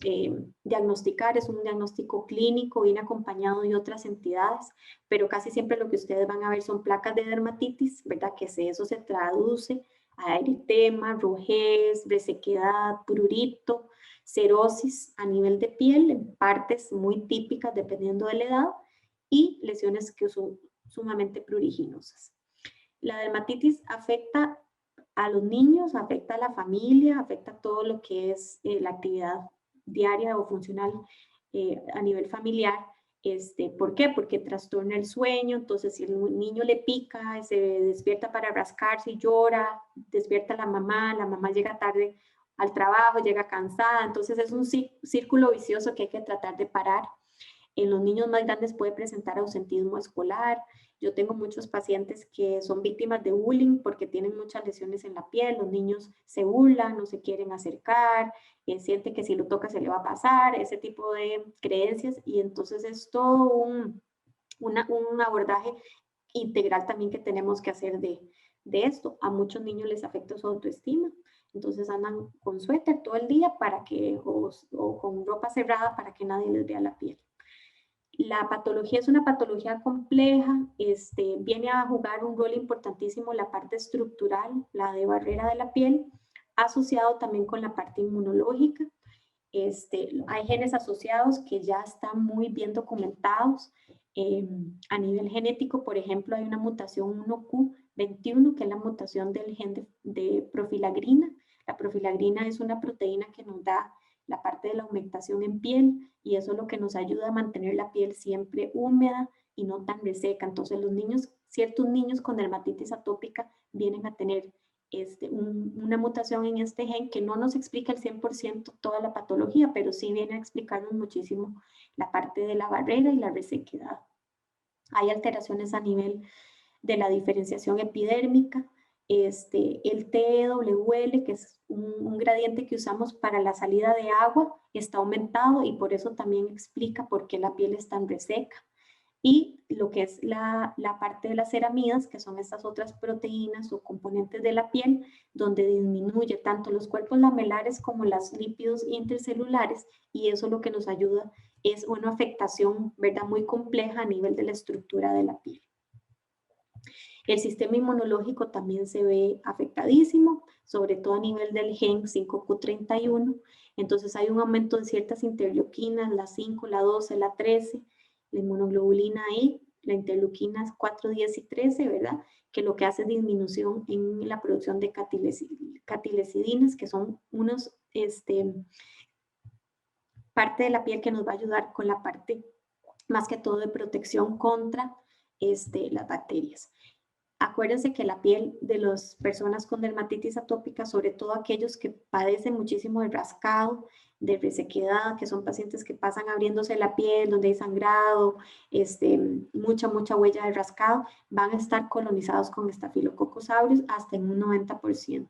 [SPEAKER 1] diagnosticar, es un diagnóstico clínico, viene acompañado de otras entidades, pero casi siempre lo que ustedes van a ver son placas de dermatitis, ¿verdad? Que eso se traduce a eritema, rojez, resequedad, prurito, cerosis a nivel de piel, en partes muy típicas dependiendo de la edad, y lesiones que son sumamente pruriginosas. La dermatitis afecta a los niños, afecta a la familia, afecta todo lo que es la actividad diaria o funcional a nivel familiar. ¿Por qué? Porque trastorna el sueño. Entonces, si el niño le pica, se despierta para rascarse y llora, despierta a la mamá llega tarde al trabajo, llega cansada. Entonces, es un círculo vicioso que hay que tratar de parar. En los niños más grandes puede presentar ausentismo escolar. Yo tengo muchos pacientes que son víctimas de bullying porque tienen muchas lesiones en la piel. Los niños se burlan, no se quieren acercar, sienten que si lo toca se le va a pasar, ese tipo de creencias. Y entonces es todo un abordaje integral también que tenemos que hacer de esto. A muchos niños les afecta su autoestima. Entonces andan con suéter todo el día o con ropa cerrada para que nadie les vea la piel. La patología es una patología compleja, viene a jugar un rol importantísimo la parte estructural, la de barrera de la piel, asociado también con la parte inmunológica. Hay genes asociados que ya están muy bien documentados. A nivel genético, por ejemplo, hay una mutación 1Q21, que es la mutación del gen de profilagrina. La profilagrina es una proteína que nos da la parte de la humectación en piel, y eso es lo que nos ayuda a mantener la piel siempre húmeda y no tan reseca. Entonces los niños, ciertos niños con dermatitis atópica vienen a tener una mutación en este gen que no nos explica el 100% toda la patología, pero sí viene a explicarnos muchísimo la parte de la barrera y la resequedad. Hay alteraciones a nivel de la diferenciación epidérmica, el TWL, que es un gradiente que usamos para la salida de agua, está aumentado, y por eso también explica por qué la piel es tan reseca. Y lo que es la parte de las ceramidas, que son estas otras proteínas o componentes de la piel, donde disminuye tanto los cuerpos lamelares como los lípidos intercelulares, y eso lo que nos ayuda es una afectación, ¿verdad?, muy compleja a nivel de la estructura de la piel. El sistema inmunológico también se ve afectadísimo, sobre todo a nivel del gen 5Q31. Entonces hay un aumento de ciertas interleuquinas, la 5, la 12, la 13, la inmunoglobulina I, la interleuquinas 4, 10 y 13, ¿verdad? Que lo que hace es disminución en la producción de catilecidinas, que son unos, parte de la piel que nos va a ayudar con la parte, más que todo, de protección contra las bacterias. Acuérdense que la piel de las personas con dermatitis atópica, sobre todo aquellos que padecen muchísimo de rascado, de resequedad, que son pacientes que pasan abriéndose la piel, donde hay sangrado, mucha huella de rascado, van a estar colonizados con Staphylococcus aureus hasta en un 90%.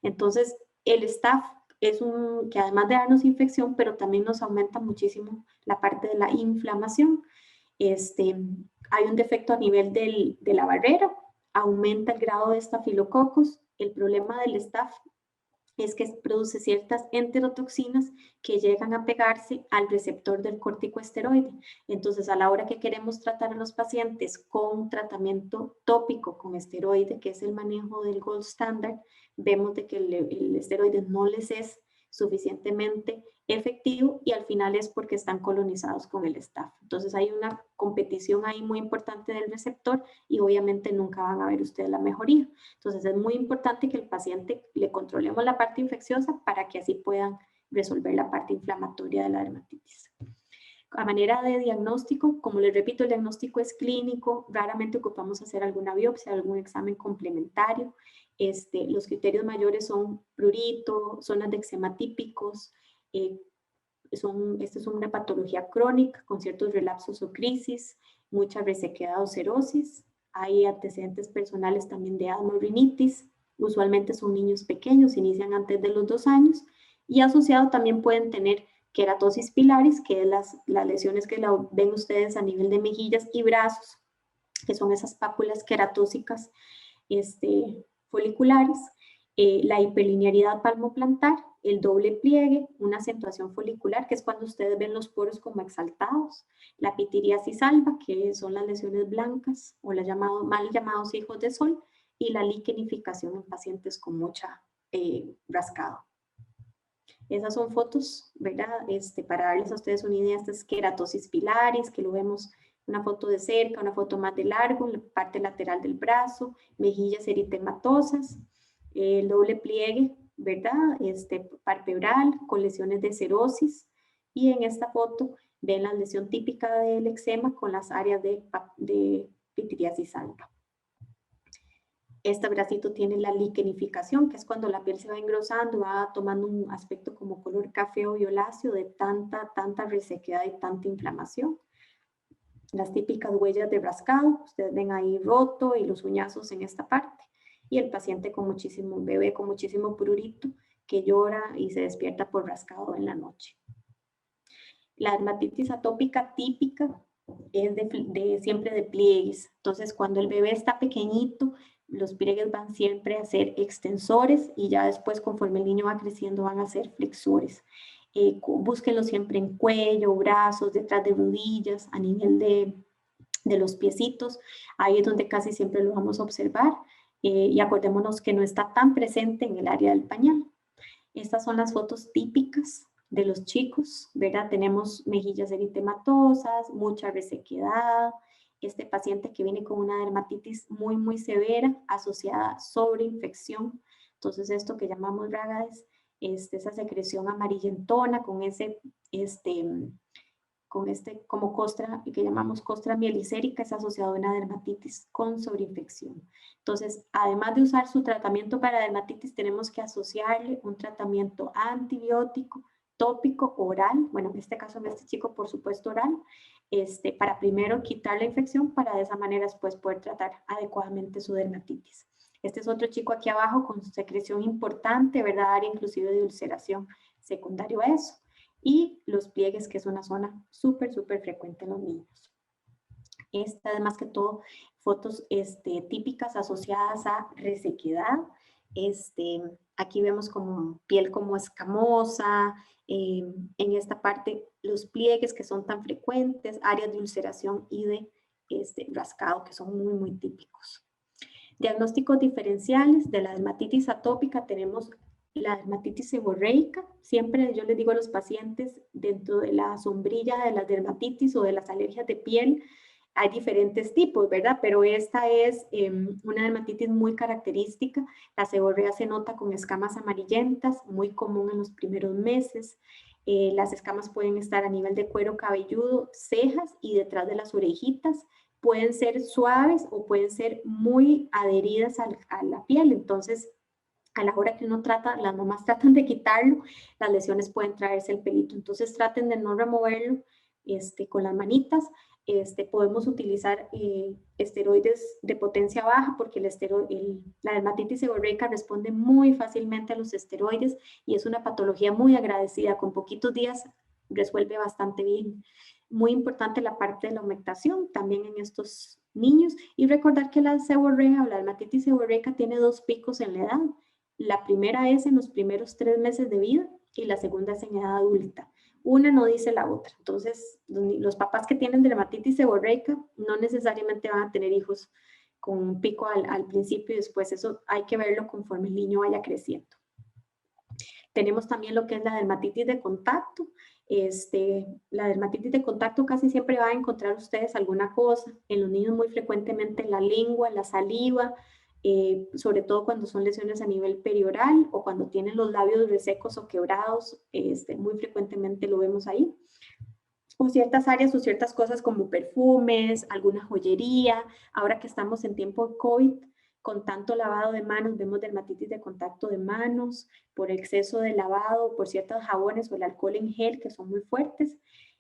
[SPEAKER 1] Entonces, el staph es que además de darnos infección, pero también nos aumenta muchísimo la parte de la inflamación. Hay un defecto a nivel de la barrera, aumenta el grado de estafilococos. El problema del staph es que produce ciertas enterotoxinas que llegan a pegarse al receptor del corticoesteroide. Entonces, a la hora que queremos tratar a los pacientes con tratamiento tópico con esteroide, que es el manejo del gold standard, vemos de que el esteroide no les es suficientemente efectivo, y al final es porque están colonizados con el staph. Entonces hay una competición ahí muy importante del receptor, y obviamente nunca van a ver ustedes la mejoría. Entonces es muy importante que el paciente le controlemos la parte infecciosa para que así puedan resolver la parte inflamatoria de la dermatitis. A manera de diagnóstico, como les repito, el diagnóstico es clínico, raramente ocupamos hacer alguna biopsia, algún examen complementario. Los criterios mayores son prurito, zonas de eczema típicos, esta es una patología crónica con ciertos relapsos o crisis, mucha resequedad o cerosis. Hay antecedentes personales también de asma o rinitis. Usualmente son niños pequeños, inician antes de los 2 años. Y asociado también pueden tener queratosis pilaris, que es las lesiones que ven ustedes a nivel de mejillas y brazos, que son esas pápulas queratósicas foliculares, la hiperlinearidad palmoplantar, el doble pliegue, una acentuación folicular, que es cuando ustedes ven los poros como exaltados, la pitiriasis alba, que son las lesiones blancas o las mal llamados hijos de sol, y la liquenificación en pacientes con mucha rascado. Esas son fotos, ¿verdad? Para darles a ustedes una idea, esta es queratosis pilaris, que lo vemos una foto de cerca, una foto más de largo, la parte lateral del brazo, mejillas eritematosas, el doble pliegue, ¿verdad? Palpebral, con lesiones de cerosis, y en esta foto ven la lesión típica del eczema con las áreas de pitiriasis alba. Este bracito tiene la liquenificación, que es cuando la piel se va engrosando, va tomando un aspecto como color café o violáceo de tanta resequedad y tanta inflamación. Las típicas huellas de rascado, ustedes ven ahí roto y los uñazos en esta parte. Y el paciente con muchísimo, bebé con muchísimo prurito que llora y se despierta por rascado en la noche. La dermatitis atópica típica es siempre de pliegues. Entonces, cuando el bebé está pequeñito, los pliegues van siempre a ser extensores y ya después, conforme el niño va creciendo, van a ser flexores. Búsquenlo siempre en cuello, brazos, detrás de rodillas, a nivel de los piecitos. Ahí es donde casi siempre lo vamos a observar. Y acordémonos que no está tan presente en el área del pañal. Estas son las fotos típicas de los chicos, ¿verdad? Tenemos mejillas eritematosas, mucha resequedad, este paciente que viene con una dermatitis muy severa asociada a sobreinfección. Entonces esto que llamamos Bragades, esa secreción amarillentona con como costra, que llamamos costra mielicérica, es asociado a una dermatitis con sobreinfección. Entonces, además de usar su tratamiento para dermatitis, tenemos que asociarle un tratamiento antibiótico, tópico, oral, bueno, en este caso en este chico, por supuesto, oral, para primero quitar la infección, para de esa manera después poder tratar adecuadamente su dermatitis. Este es otro chico aquí abajo con secreción importante, ¿verdad? Área inclusive de ulceración secundario a eso. Y los pliegues, que es una zona súper frecuente en los niños. Esta es más que todo fotos típicas asociadas a resequedad. Aquí vemos como piel como escamosa, en esta parte los pliegues que son tan frecuentes, áreas de ulceración y de rascado que son muy típicos. Diagnósticos diferenciales de la dermatitis atópica tenemos la dermatitis seborreica. Siempre yo les digo a los pacientes, dentro de la sombrilla de la dermatitis o de las alergias de piel, hay diferentes tipos, ¿verdad? Pero esta es una dermatitis muy característica. La seborrea se nota con escamas amarillentas, muy común en los primeros meses. Las escamas pueden estar a nivel de cuero cabelludo, cejas y detrás de las orejitas. Pueden ser suaves o pueden ser muy adheridas a la piel. Entonces, a la hora que uno trata, las mamás tratan de quitarlo, las lesiones pueden traerse el pelito. Entonces, traten de no removerlo con las manitas. Podemos utilizar esteroides de potencia baja porque la dermatitis seborreica responde muy fácilmente a los esteroides y es una patología muy agradecida. Con poquitos días resuelve bastante bien. Muy importante la parte de la humectación también en estos niños y recordar que la seborrea o la dermatitis seborreica tiene 2 picos en la edad. La primera es en los primeros 3 meses de vida y la segunda es en edad adulta. Una no dice la otra. Entonces, los papás que tienen dermatitis seborreica no necesariamente van a tener hijos con un pico al principio y después. Eso hay que verlo conforme el niño vaya creciendo. Tenemos también lo que es la dermatitis de contacto. La dermatitis de contacto casi siempre va a encontrar ustedes alguna cosa. En los niños muy frecuentemente la lengua, la saliva, sobre todo cuando son lesiones a nivel perioral o cuando tienen los labios resecos o quebrados, muy frecuentemente lo vemos ahí. O ciertas áreas o ciertas cosas como perfumes, alguna joyería. Ahora que estamos en tiempo de COVID, con tanto lavado de manos, vemos dermatitis de contacto de manos, por exceso de lavado, por ciertos jabones o el alcohol en gel que son muy fuertes.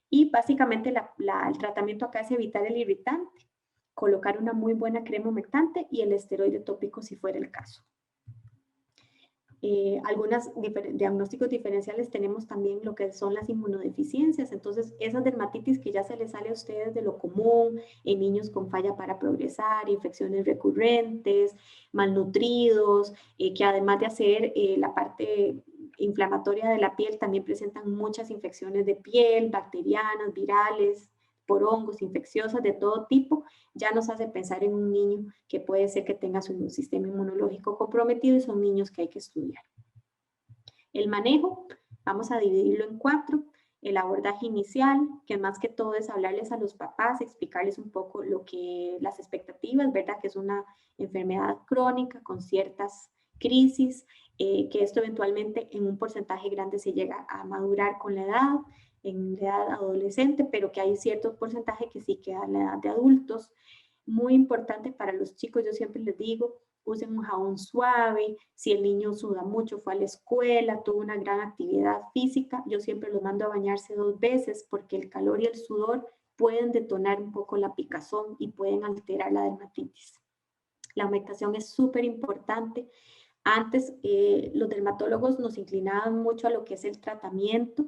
[SPEAKER 1] Y básicamente el tratamiento acá es evitar el irritante, colocar una muy buena crema humectante y el esteroide tópico si fuera el caso. Algunos diagnósticos diferenciales tenemos también lo que son las inmunodeficiencias, entonces esas dermatitis que ya se les sale a ustedes de lo común, en niños con falla para progresar, infecciones recurrentes, malnutridos, que además de hacer la parte inflamatoria de la piel, también presentan muchas infecciones de piel, bacterianas, virales, por hongos, infecciosas de todo tipo, ya nos hace pensar en un niño que puede ser que tenga su sistema inmunológico comprometido y son niños que hay que estudiar. El manejo, vamos a dividirlo en 4. El abordaje inicial, que más que todo es hablarles a los papás, explicarles un poco las expectativas, ¿verdad? Que es una enfermedad crónica con ciertas crisis, que esto eventualmente en un porcentaje grande se llega a madurar con la edad, en la edad adolescente, pero que hay cierto porcentaje que sí queda en la edad de adultos. Muy importante para los chicos, yo siempre les digo, usen un jabón suave, si el niño suda mucho, fue a la escuela, tuvo una gran actividad física, yo siempre los mando a bañarse 2 veces porque el calor y el sudor pueden detonar un poco la picazón y pueden alterar la dermatitis. La humectación es súper importante. Antes los dermatólogos nos inclinaban mucho a lo que es el tratamiento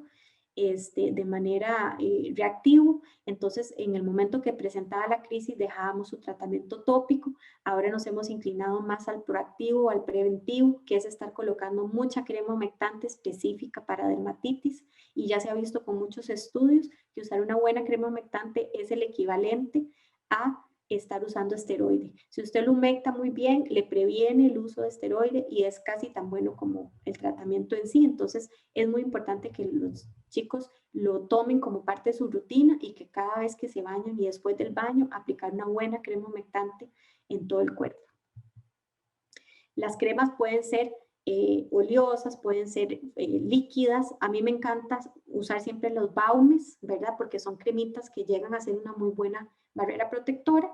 [SPEAKER 1] de manera reactivo, entonces en el momento que presentaba la crisis dejábamos su tratamiento tópico, ahora nos hemos inclinado más al proactivo, al preventivo, que es estar colocando mucha crema humectante específica para dermatitis y ya se ha visto con muchos estudios que usar una buena crema humectante es el equivalente a estar usando esteroide. Si usted lo humecta muy bien, le previene el uso de esteroide y es casi tan bueno como el tratamiento en sí. Entonces, es muy importante que los chicos lo tomen como parte de su rutina y que cada vez que se bañan y después del baño, aplicar una buena crema humectante en todo el cuerpo. Las cremas pueden ser oleosas, pueden ser líquidas. A mí me encanta usar siempre los baumes, ¿verdad? Porque son cremitas que llegan a ser una muy buena barrera protectora.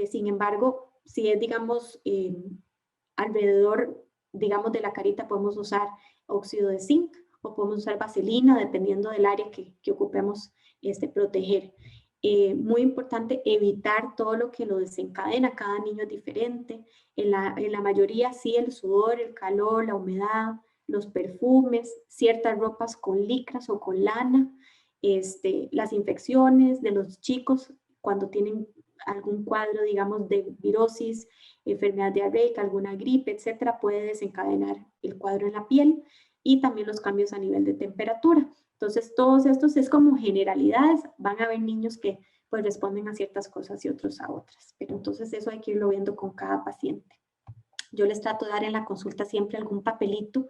[SPEAKER 1] Sin embargo, si es, digamos, alrededor, digamos, de la carita, podemos usar óxido de zinc o podemos usar vaselina, dependiendo del área que ocupemos proteger. Muy importante evitar todo lo que lo desencadena, cada niño es diferente. En la mayoría sí, el sudor, el calor, la humedad, los perfumes, ciertas ropas con licras o con lana, las infecciones de los chicos cuando tienen algún cuadro, digamos, de virosis, enfermedad diarreica, alguna gripe, etcétera, puede desencadenar el cuadro en la piel y también los cambios a nivel de temperatura. Entonces, todos estos es como generalidades. Van a haber niños que pues responden a ciertas cosas y otros a otras. Pero entonces eso hay que irlo viendo con cada paciente. Yo les trato de dar en la consulta siempre algún papelito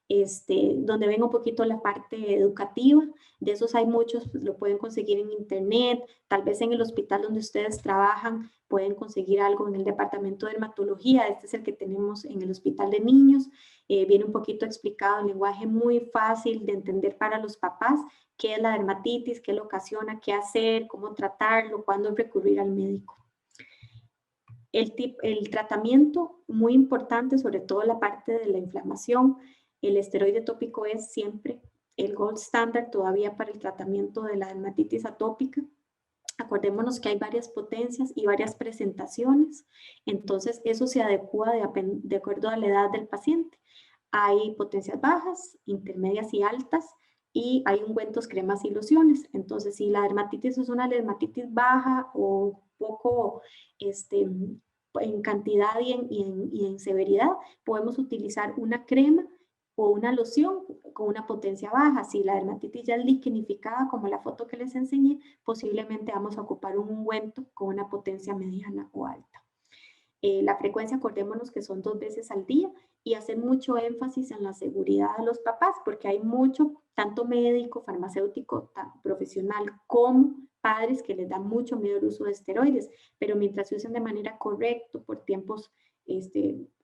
[SPEAKER 1] donde venga un poquito la parte educativa. De esos hay muchos, pues, lo pueden conseguir en internet, tal vez en el hospital donde ustedes trabajan pueden conseguir algo en el departamento de dermatología. Este es el que tenemos en el hospital de niños. Viene un poquito explicado en lenguaje muy fácil de entender para los papás qué es la dermatitis, qué lo ocasiona, qué hacer, cómo tratarlo, cuándo recurrir al médico. El tratamiento muy importante, sobre todo la parte de la inflamación. El esteroide tópico es siempre el gold standard todavía para el tratamiento de la dermatitis atópica. Acordémonos que hay varias potencias y varias presentaciones, entonces eso se adecua de acuerdo a la edad del paciente. Hay potencias bajas, intermedias y altas, y hay ungüentos, cremas y lociones. Entonces, si la dermatitis es una dermatitis baja o poco en cantidad y en severidad, podemos utilizar una crema o una loción con una potencia baja. Si la dermatitis ya es liquenificada, como la foto que les enseñé, posiblemente vamos a ocupar un ungüento con una potencia mediana o alta. La frecuencia, acordémonos que son 2 veces al día, y hacer mucho énfasis en la seguridad de los papás, porque hay mucho, tanto médico, farmacéutico, profesional, como padres que les da mucho miedo el uso de esteroides, pero mientras se usen de manera correcta, por tiempos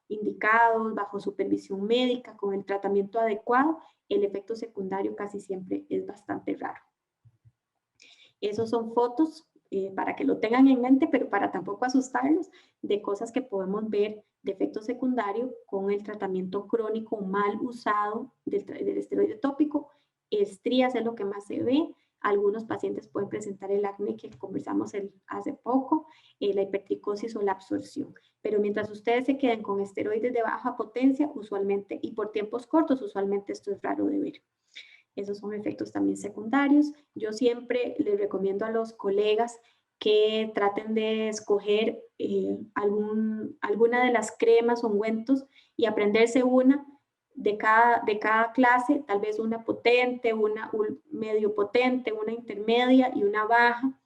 [SPEAKER 1] indicados, bajo supervisión médica, con el tratamiento adecuado, el efecto secundario casi siempre es bastante raro. Esos son fotos para que lo tengan en mente, pero para tampoco asustarlos, de cosas que podemos ver de efecto secundario con el tratamiento crónico mal usado del esteroide tópico. Estrías es lo que más se ve, Algunos pacientes pueden presentar el acné que conversamos hace poco, la hipertricosis o la absorción. Pero mientras ustedes se queden con esteroides de baja potencia, usualmente, y por tiempos cortos, usualmente esto es raro de ver. Esos son efectos también secundarios. Yo siempre les recomiendo a los colegas que traten de escoger alguna de las cremas o ungüentos y aprenderse una de cada clase, tal vez una potente, una medio potente, una intermedia y una baja,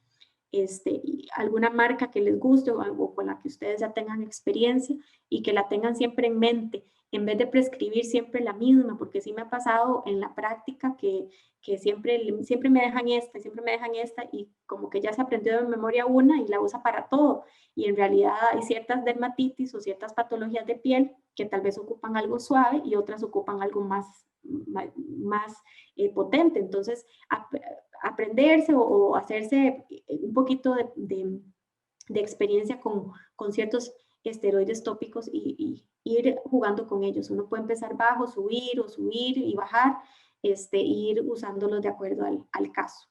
[SPEAKER 1] y alguna marca que les guste o algo con la que ustedes ya tengan experiencia y que la tengan siempre en mente, en vez de prescribir siempre la misma, porque sí me ha pasado en la práctica que siempre me dejan esta y como que ya se aprendió de memoria una y la usa para todo. Y en realidad hay ciertas dermatitis o ciertas patologías de piel que tal vez ocupan algo suave y otras ocupan algo más potente. Entonces, aprenderse o hacerse un poquito de experiencia con ciertos esteroides tópicos y ir jugando con ellos. Uno puede empezar bajo, subir y bajar, ir usándolos de acuerdo al caso.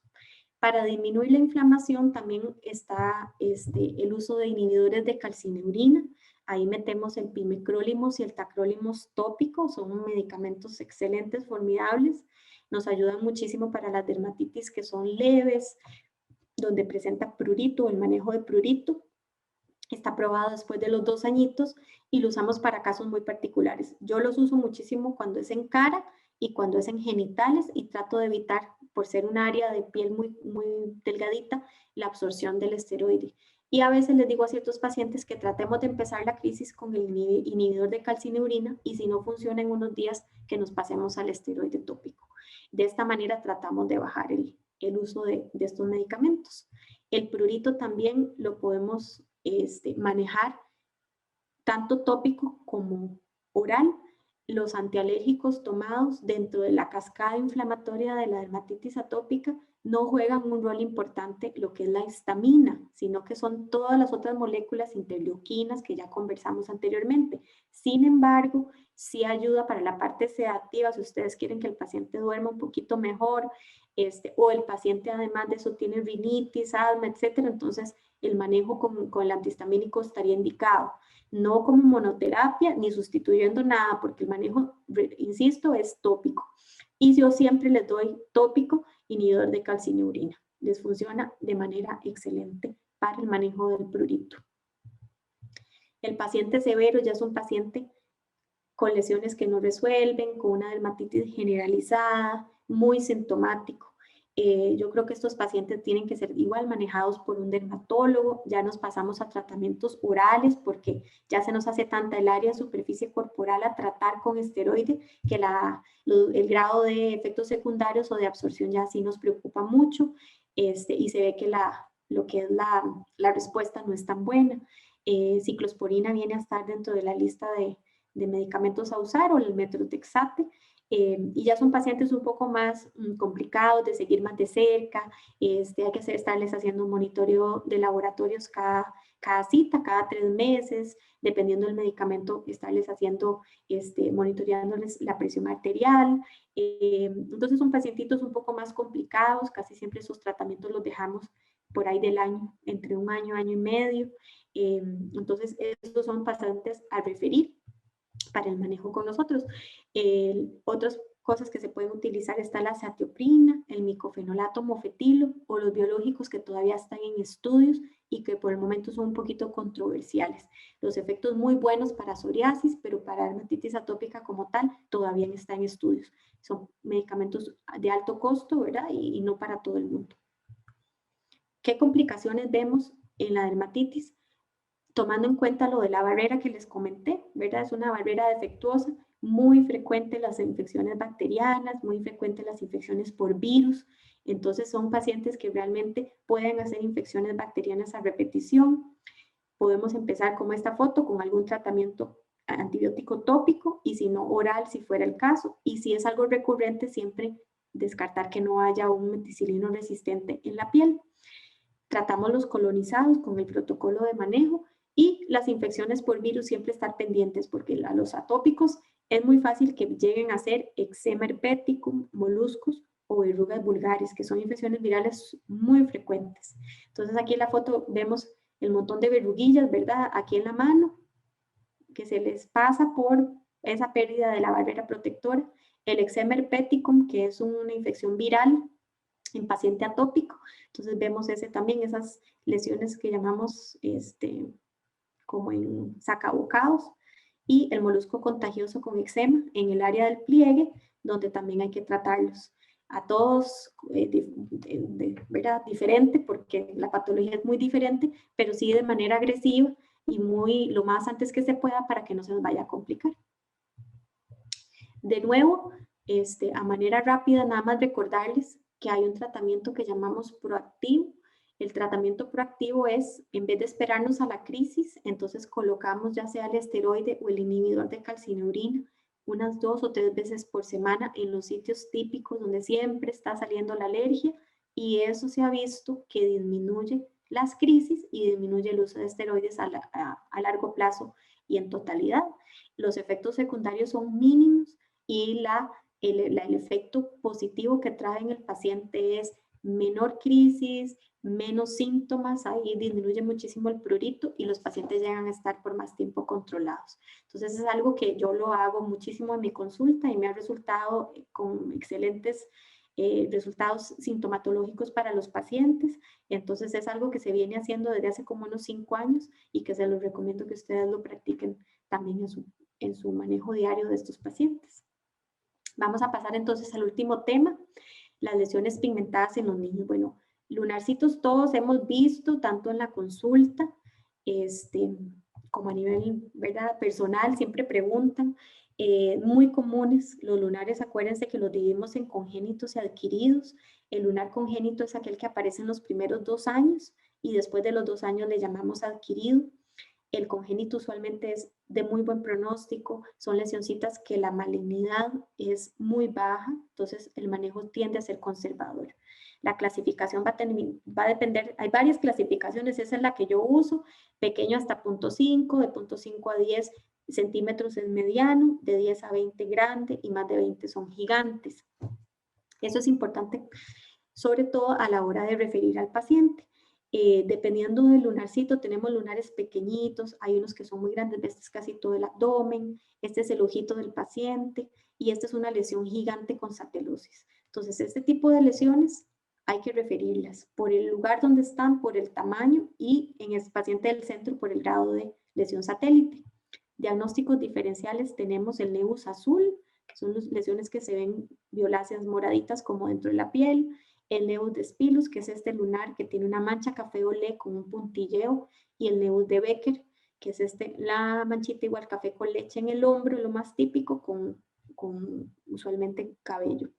[SPEAKER 1] Para disminuir la inflamación también está el uso de inhibidores de calcineurina. Ahí metemos el pimecrolimus y el tacrolimus tópico, son medicamentos excelentes, formidables. Nos ayudan muchísimo para las dermatitis que son leves, donde presenta prurito, el manejo de prurito. Está aprobado después de los 2 añitos y lo usamos para casos muy particulares. Yo los uso muchísimo cuando es en cara y cuando es en genitales y trato de evitar, por ser un área de piel muy delgadita, la absorción del esteroide. Y a veces les digo a ciertos pacientes que tratemos de empezar la crisis con el inhibidor de calcineurina y si no funciona en unos días, que nos pasemos al esteroide tópico. De esta manera tratamos de bajar el uso de estos medicamentos. El prurito también lo podemos manejar tanto tópico como oral. Los antialérgicos tomados dentro de la cascada inflamatoria de la dermatitis atópica no juegan un rol importante lo que es la histamina, sino que son todas las otras moléculas interleuquinas que ya conversamos anteriormente. Sin embargo, sí ayuda para la parte sedativa, si ustedes quieren que el paciente duerma un poquito mejor, o el paciente además de eso tiene rinitis, asma, etcétera, entonces el manejo con el antihistamínico estaría indicado. No como monoterapia ni sustituyendo nada, porque el manejo, insisto, es tópico. Y yo siempre les doy tópico inhibidor de calcineurina. Les funciona de manera excelente para el manejo del prurito. El paciente severo ya es un paciente con lesiones que no resuelven, con una dermatitis generalizada, muy sintomático. Yo creo que estos pacientes tienen que ser igual manejados por un dermatólogo. Ya nos pasamos a tratamientos orales porque ya se nos hace tanta el área de superficie corporal a tratar con esteroide que el grado de efectos secundarios o de absorción ya sí nos preocupa mucho, y se ve que lo que es la respuesta no es tan buena. Ciclosporina viene a estar dentro de la lista de medicamentos a usar o el metrotexate, y ya son pacientes un poco más complicados de seguir más de cerca. Hay que estarles haciendo un monitoreo de laboratorios cada cita, cada 3 meses, dependiendo del medicamento, estarles haciendo, monitoreándoles la presión arterial. Entonces son pacientitos un poco más complicados, casi siempre esos tratamientos los dejamos por ahí del año, entre 1 año, año y medio. Entonces estos son pacientes a referir para el manejo con nosotros. Otras cosas que se pueden utilizar está la azatioprina, el micofenolato mofetilo o los biológicos que todavía están en estudios y que por el momento son un poquito controversiales. Los efectos muy buenos para psoriasis, pero para dermatitis atópica como tal todavía están en estudios. Son medicamentos de alto costo, ¿verdad? Y no para todo el mundo. ¿Qué complicaciones vemos en la dermatitis? Tomando en cuenta lo de la barrera que les comenté, ¿verdad? Es una barrera defectuosa, muy frecuente las infecciones bacterianas, muy frecuente las infecciones por virus. Entonces son pacientes que realmente pueden hacer infecciones bacterianas a repetición. Podemos empezar como esta foto con algún tratamiento antibiótico tópico y si no oral, si fuera el caso. Y si es algo recurrente, siempre descartar que no haya un meticilino resistente en la piel. Tratamos los colonizados con el protocolo de manejo y las infecciones por virus siempre estar pendientes porque a los atópicos es muy fácil que lleguen a ser eczema herpeticum, moluscos o verrugas vulgares, que son infecciones virales muy frecuentes. Entonces aquí en la foto vemos el montón de verruguillas, ¿verdad? Aquí en la mano, que se les pasa por esa pérdida de la barrera protectora. El eczema herpeticum, que es una infección viral en paciente atópico. Entonces vemos también esas lesiones que llamamos como en sacabocados. Y el molusco contagioso con eczema en el área del pliegue, donde también hay que tratarlos. A todos, ¿verdad? Diferente, porque la patología es muy diferente, pero sí de manera agresiva y lo más antes que se pueda para que no se nos vaya a complicar. De nuevo, a manera rápida, nada más recordarles que hay un tratamiento que llamamos proactivo. El tratamiento proactivo es, en vez de esperarnos a la crisis, entonces colocamos ya sea el esteroide o el inhibidor de calcineurina unas 2 o 3 veces por semana en los sitios típicos donde siempre está saliendo la alergia, y eso se ha visto que disminuye las crisis y disminuye el uso de esteroides a largo plazo y en totalidad. Los efectos secundarios son mínimos y el efecto positivo que trae en el paciente es menor crisis, menos síntomas, ahí disminuye muchísimo el prurito y los pacientes llegan a estar por más tiempo controlados. Entonces es algo que yo lo hago muchísimo en mi consulta y me ha resultado con excelentes resultados sintomatológicos para los pacientes. Entonces es algo que se viene haciendo desde hace como unos 5 años y que se los recomiendo que ustedes lo practiquen también en su manejo diario de estos pacientes. Vamos a pasar entonces al último tema, las lesiones pigmentadas en los niños. Bueno, lunarcitos todos hemos visto, tanto en la consulta, como a nivel, ¿verdad?, personal, siempre preguntan. Muy comunes los lunares, acuérdense que los dividimos en congénitos y adquiridos. El lunar congénito es aquel que aparece en los primeros 2 años y después de los 2 años le llamamos adquirido. El congénito usualmente es de muy buen pronóstico, son lesioncitas que la malignidad es muy baja, entonces el manejo tiende a ser conservador. La clasificación va a depender, hay varias clasificaciones, esa es la que yo uso, pequeño hasta 0.5, de 0.5 a 10 centímetros es mediano, de 10 a 20 grande y más de 20 son gigantes. Eso es importante, sobre todo a la hora de referir al paciente. Dependiendo del lunarcito, tenemos lunares pequeñitos, hay unos que son muy grandes, este es casi todo el abdomen, este es el ojito del paciente y esta es una lesión gigante con satelosis. Entonces, este tipo de lesiones hay que referirlas por el lugar donde están, por el tamaño y en el paciente del centro por el grado de lesión satélite. Diagnósticos diferenciales tenemos el nevus azul, que son las lesiones que se ven violáceas moraditas como dentro de la piel, el nevus de Spilus, que es este lunar que tiene una mancha café olé con un puntilleo, y el nevus de Becker, que es la manchita igual café con leche en el hombro, lo más típico, con usualmente cabello.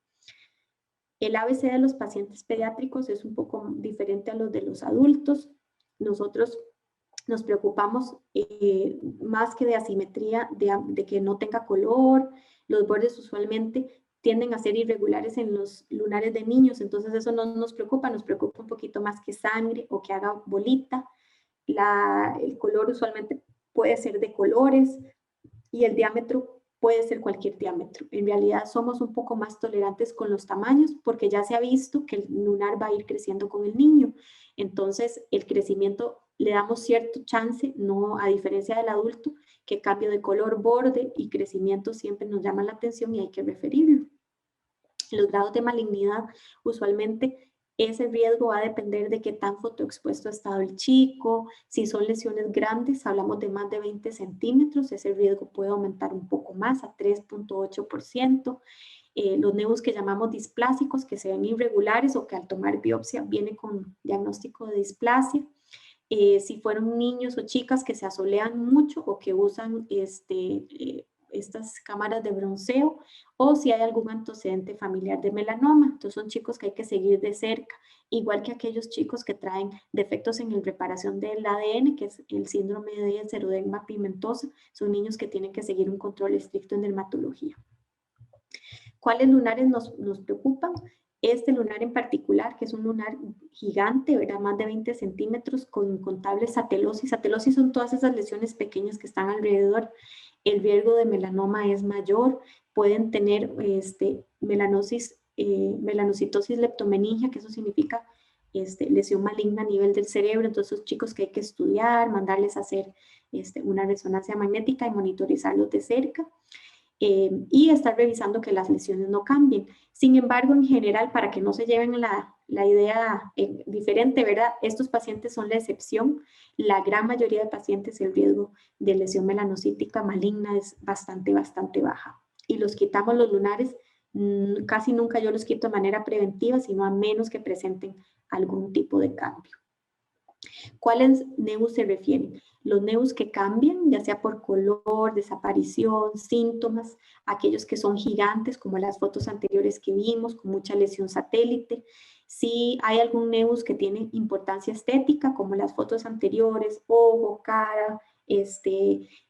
[SPEAKER 1] El ABC de los pacientes pediátricos es un poco diferente a los de los adultos. Nosotros nos preocupamos más que de asimetría, de que no tenga color. Los bordes usualmente tienden a ser irregulares en los lunares de niños, entonces eso no nos preocupa un poquito más que sangre o que haga bolita. El color usualmente puede ser de colores y el diámetro puede ser cualquier diámetro. En realidad somos un poco más tolerantes con los tamaños porque ya se ha visto que el lunar va a ir creciendo con el niño. Entonces el crecimiento le damos cierto chance, no a diferencia del adulto, que cambio de color, borde y crecimiento siempre nos llama la atención y hay que referirlo. Los grados de malignidad, usualmente ese riesgo va a depender de qué tan fotoexpuesto ha estado el chico. Si son lesiones grandes, hablamos de más de 20 centímetros, ese riesgo puede aumentar un poco más a 3.8%. Los nevus que llamamos displásicos, que se ven irregulares o que al tomar biopsia viene con diagnóstico de displasia. Si fueron niños o chicas que se asolean mucho o que usan estas cámaras de bronceo, o si hay algún antecedente familiar de melanoma. Entonces son chicos que hay que seguir de cerca, igual que aquellos chicos que traen defectos en la reparación del ADN, que es el síndrome de xeroderma pigmentosa. Son niños que tienen que seguir un control estricto en dermatología. ¿Cuáles lunares nos preocupan? Este lunar en particular, que es un lunar gigante, ¿verdad? Más de 20 centímetros con incontables satelosis. Satelosis son todas esas lesiones pequeñas que están alrededor. El riesgo de melanoma es mayor. Pueden tener melanosis melanocitosis leptomeningia, que eso significa lesión maligna a nivel del cerebro. Entonces, esos chicos que hay que estudiar, mandarles a hacer una resonancia magnética y monitorizarlos de cerca. Y estar revisando que las lesiones no cambien. Sin embargo, en general, para que no se lleven la idea diferente, ¿verdad? Estos pacientes son la excepción. La gran mayoría de pacientes, el riesgo de lesión melanocítica maligna es bastante baja. Y los quitamos los lunares, casi nunca yo los quito de manera preventiva, sino a menos que presenten algún tipo de cambio. ¿Cuáles NEUs se refieren? Los NEUs que cambian, ya sea por color, desaparición, síntomas, aquellos que son gigantes, como las fotos anteriores que vimos, con mucha lesión satélite. Si hay algún NEUs que tiene importancia estética, como las fotos anteriores, ojo, cara,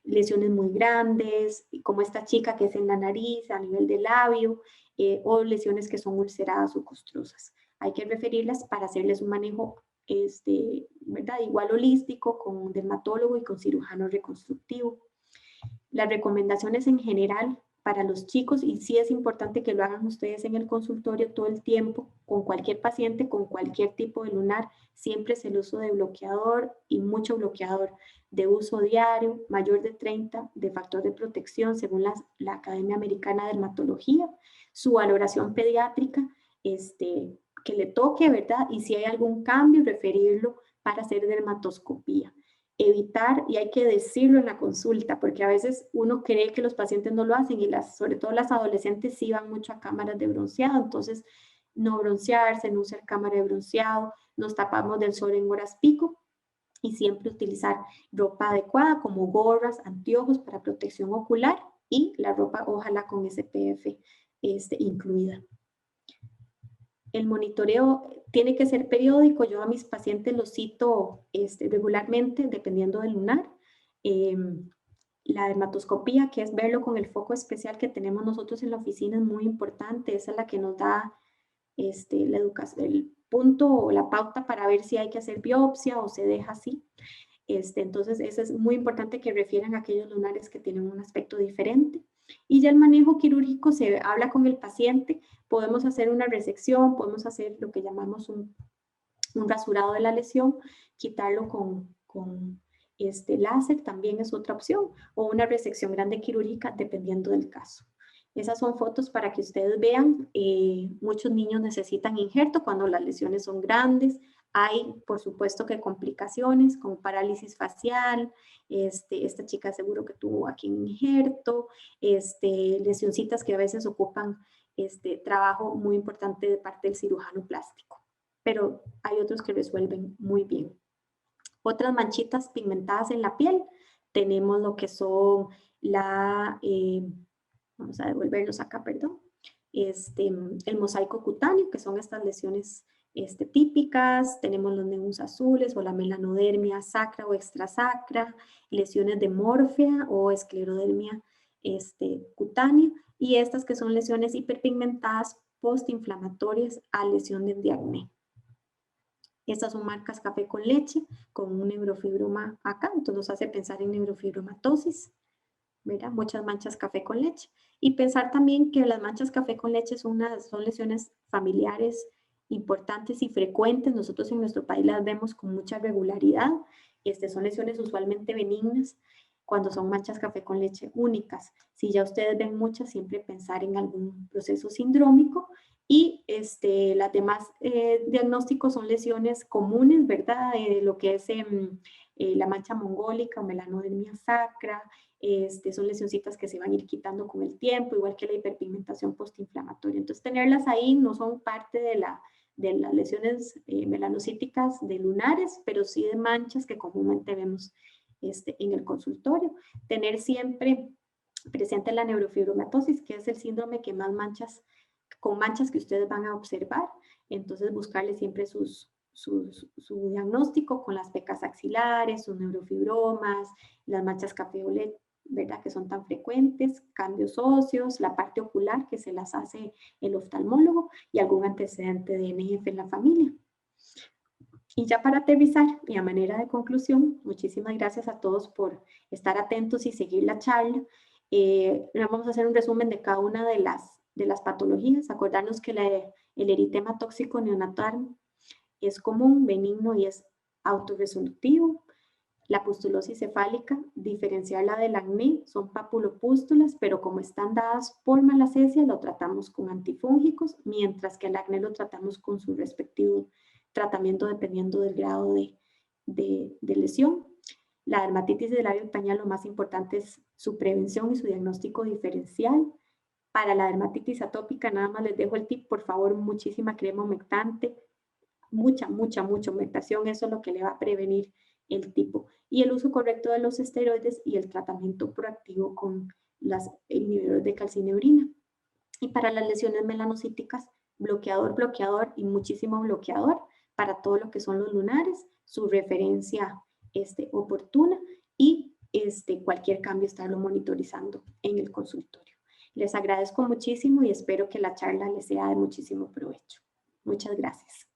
[SPEAKER 1] lesiones muy grandes, como esta chica que es en la nariz, a nivel del labio, o lesiones que son ulceradas o costrosas. Hay que referirlas para hacerles un manejo ¿verdad? Igual holístico, con un dermatólogo y con cirujano reconstructivo. Las recomendaciones en general para los chicos, y sí es importante que lo hagan ustedes en el consultorio todo el tiempo, con cualquier paciente, con cualquier tipo de lunar, siempre es el uso de bloqueador y mucho bloqueador de uso diario, mayor de 30, de factor de protección, según la Academia Americana de Dermatología, su valoración pediátrica, que le toque, ¿verdad? Y si hay algún cambio, referirlo para hacer dermatoscopía. Evitar, y hay que decirlo en la consulta, porque a veces uno cree que los pacientes no lo hacen y sobre todo las adolescentes sí van mucho a cámaras de bronceado, entonces no broncearse, no usar cámara de bronceado, nos tapamos del sol en horas pico y siempre utilizar ropa adecuada como gorras, anteojos para protección ocular y la ropa ojalá con SPF incluida. El monitoreo tiene que ser periódico. Yo a mis pacientes los cito regularmente, dependiendo del lunar. La dermatoscopía, que es verlo con el foco especial que tenemos nosotros en la oficina, es muy importante. Esa es la que nos da la educación, el punto o la pauta para ver si hay que hacer biopsia o se deja así. Entonces, eso es muy importante que refieran a aquellos lunares que tienen un aspecto diferente. Y ya el manejo quirúrgico se habla con el paciente, podemos hacer una resección, podemos hacer lo que llamamos un rasurado de la lesión, quitarlo con láser también es otra opción, o una resección grande quirúrgica dependiendo del caso. Esas son fotos para que ustedes vean. Muchos niños necesitan injerto cuando las lesiones son grandes. Hay, por supuesto, que complicaciones como parálisis facial. Esta chica seguro que tuvo aquí un injerto. Lesioncitas que a veces ocupan trabajo muy importante de parte del cirujano plástico. Pero hay otros que resuelven muy bien. Otras manchitas pigmentadas en la piel. Tenemos lo que son vamos a devolverlos acá, perdón. El mosaico cutáneo, que son estas lesiones típicas. Tenemos los NEUs azules o la melanodermia sacra o extrasacra, lesiones de morfea o esclerodermia cutánea, y estas que son lesiones hiperpigmentadas postinflamatorias a lesión de acné. Estas son marcas café con leche, con un neurofibroma acá, entonces nos hace pensar en neurofibromatosis. ¿Verdad? Muchas manchas café con leche. Y pensar también que las manchas café con leche son lesiones familiares importantes y frecuentes. Nosotros en nuestro país las vemos con mucha regularidad. Son lesiones usualmente benignas cuando son manchas café con leche únicas. Si ya ustedes ven muchas, siempre pensar en algún proceso sindrómico. Y las demás diagnósticos son lesiones comunes, ¿verdad? Lo que es la mancha mongólica o melanodermia sacra. Son lesioncitas que se van a ir quitando con el tiempo, igual que la hiperpigmentación postinflamatoria. Entonces, tenerlas ahí no son parte de las lesiones melanocíticas de lunares, pero sí de manchas que comúnmente vemos en el consultorio. Tener siempre presente la neurofibromatosis, que es el síndrome que más con manchas que ustedes van a observar. Entonces, buscarle siempre su diagnóstico con las pecas axilares, sus neurofibromas, las manchas café-olé, ¿verdad? Que son tan frecuentes, cambios óseos, la parte ocular que se las hace el oftalmólogo y algún antecedente de NF en la familia. Y ya para aterrizar y a manera de conclusión, muchísimas gracias a todos por estar atentos y seguir la charla. Vamos a hacer un resumen de cada una de de las patologías, acordarnos que el eritema tóxico neonatal es común, benigno y es autorresolutivo. La pustulosis cefálica, diferenciarla del acné, son papulopústulas, pero como están dadas por malacesia, lo tratamos con antifúngicos, mientras que el acné lo tratamos con su respectivo tratamiento dependiendo del grado de lesión. La dermatitis del labio pañal, lo más importante es su prevención y su diagnóstico diferencial. Para la dermatitis atópica, nada más les dejo el tip, por favor, muchísima crema humectante, mucha humectación, eso es lo que le va a prevenir el tipo. Y el uso correcto de los esteroides y el tratamiento proactivo con los inhibidores de calcineurina. Y para las lesiones melanocíticas, bloqueador y muchísimo bloqueador para todo lo que son los lunares, su referencia oportuna y cualquier cambio estarlo monitorizando en el consultorio. Les agradezco muchísimo y espero que la charla les sea de muchísimo provecho. Muchas gracias.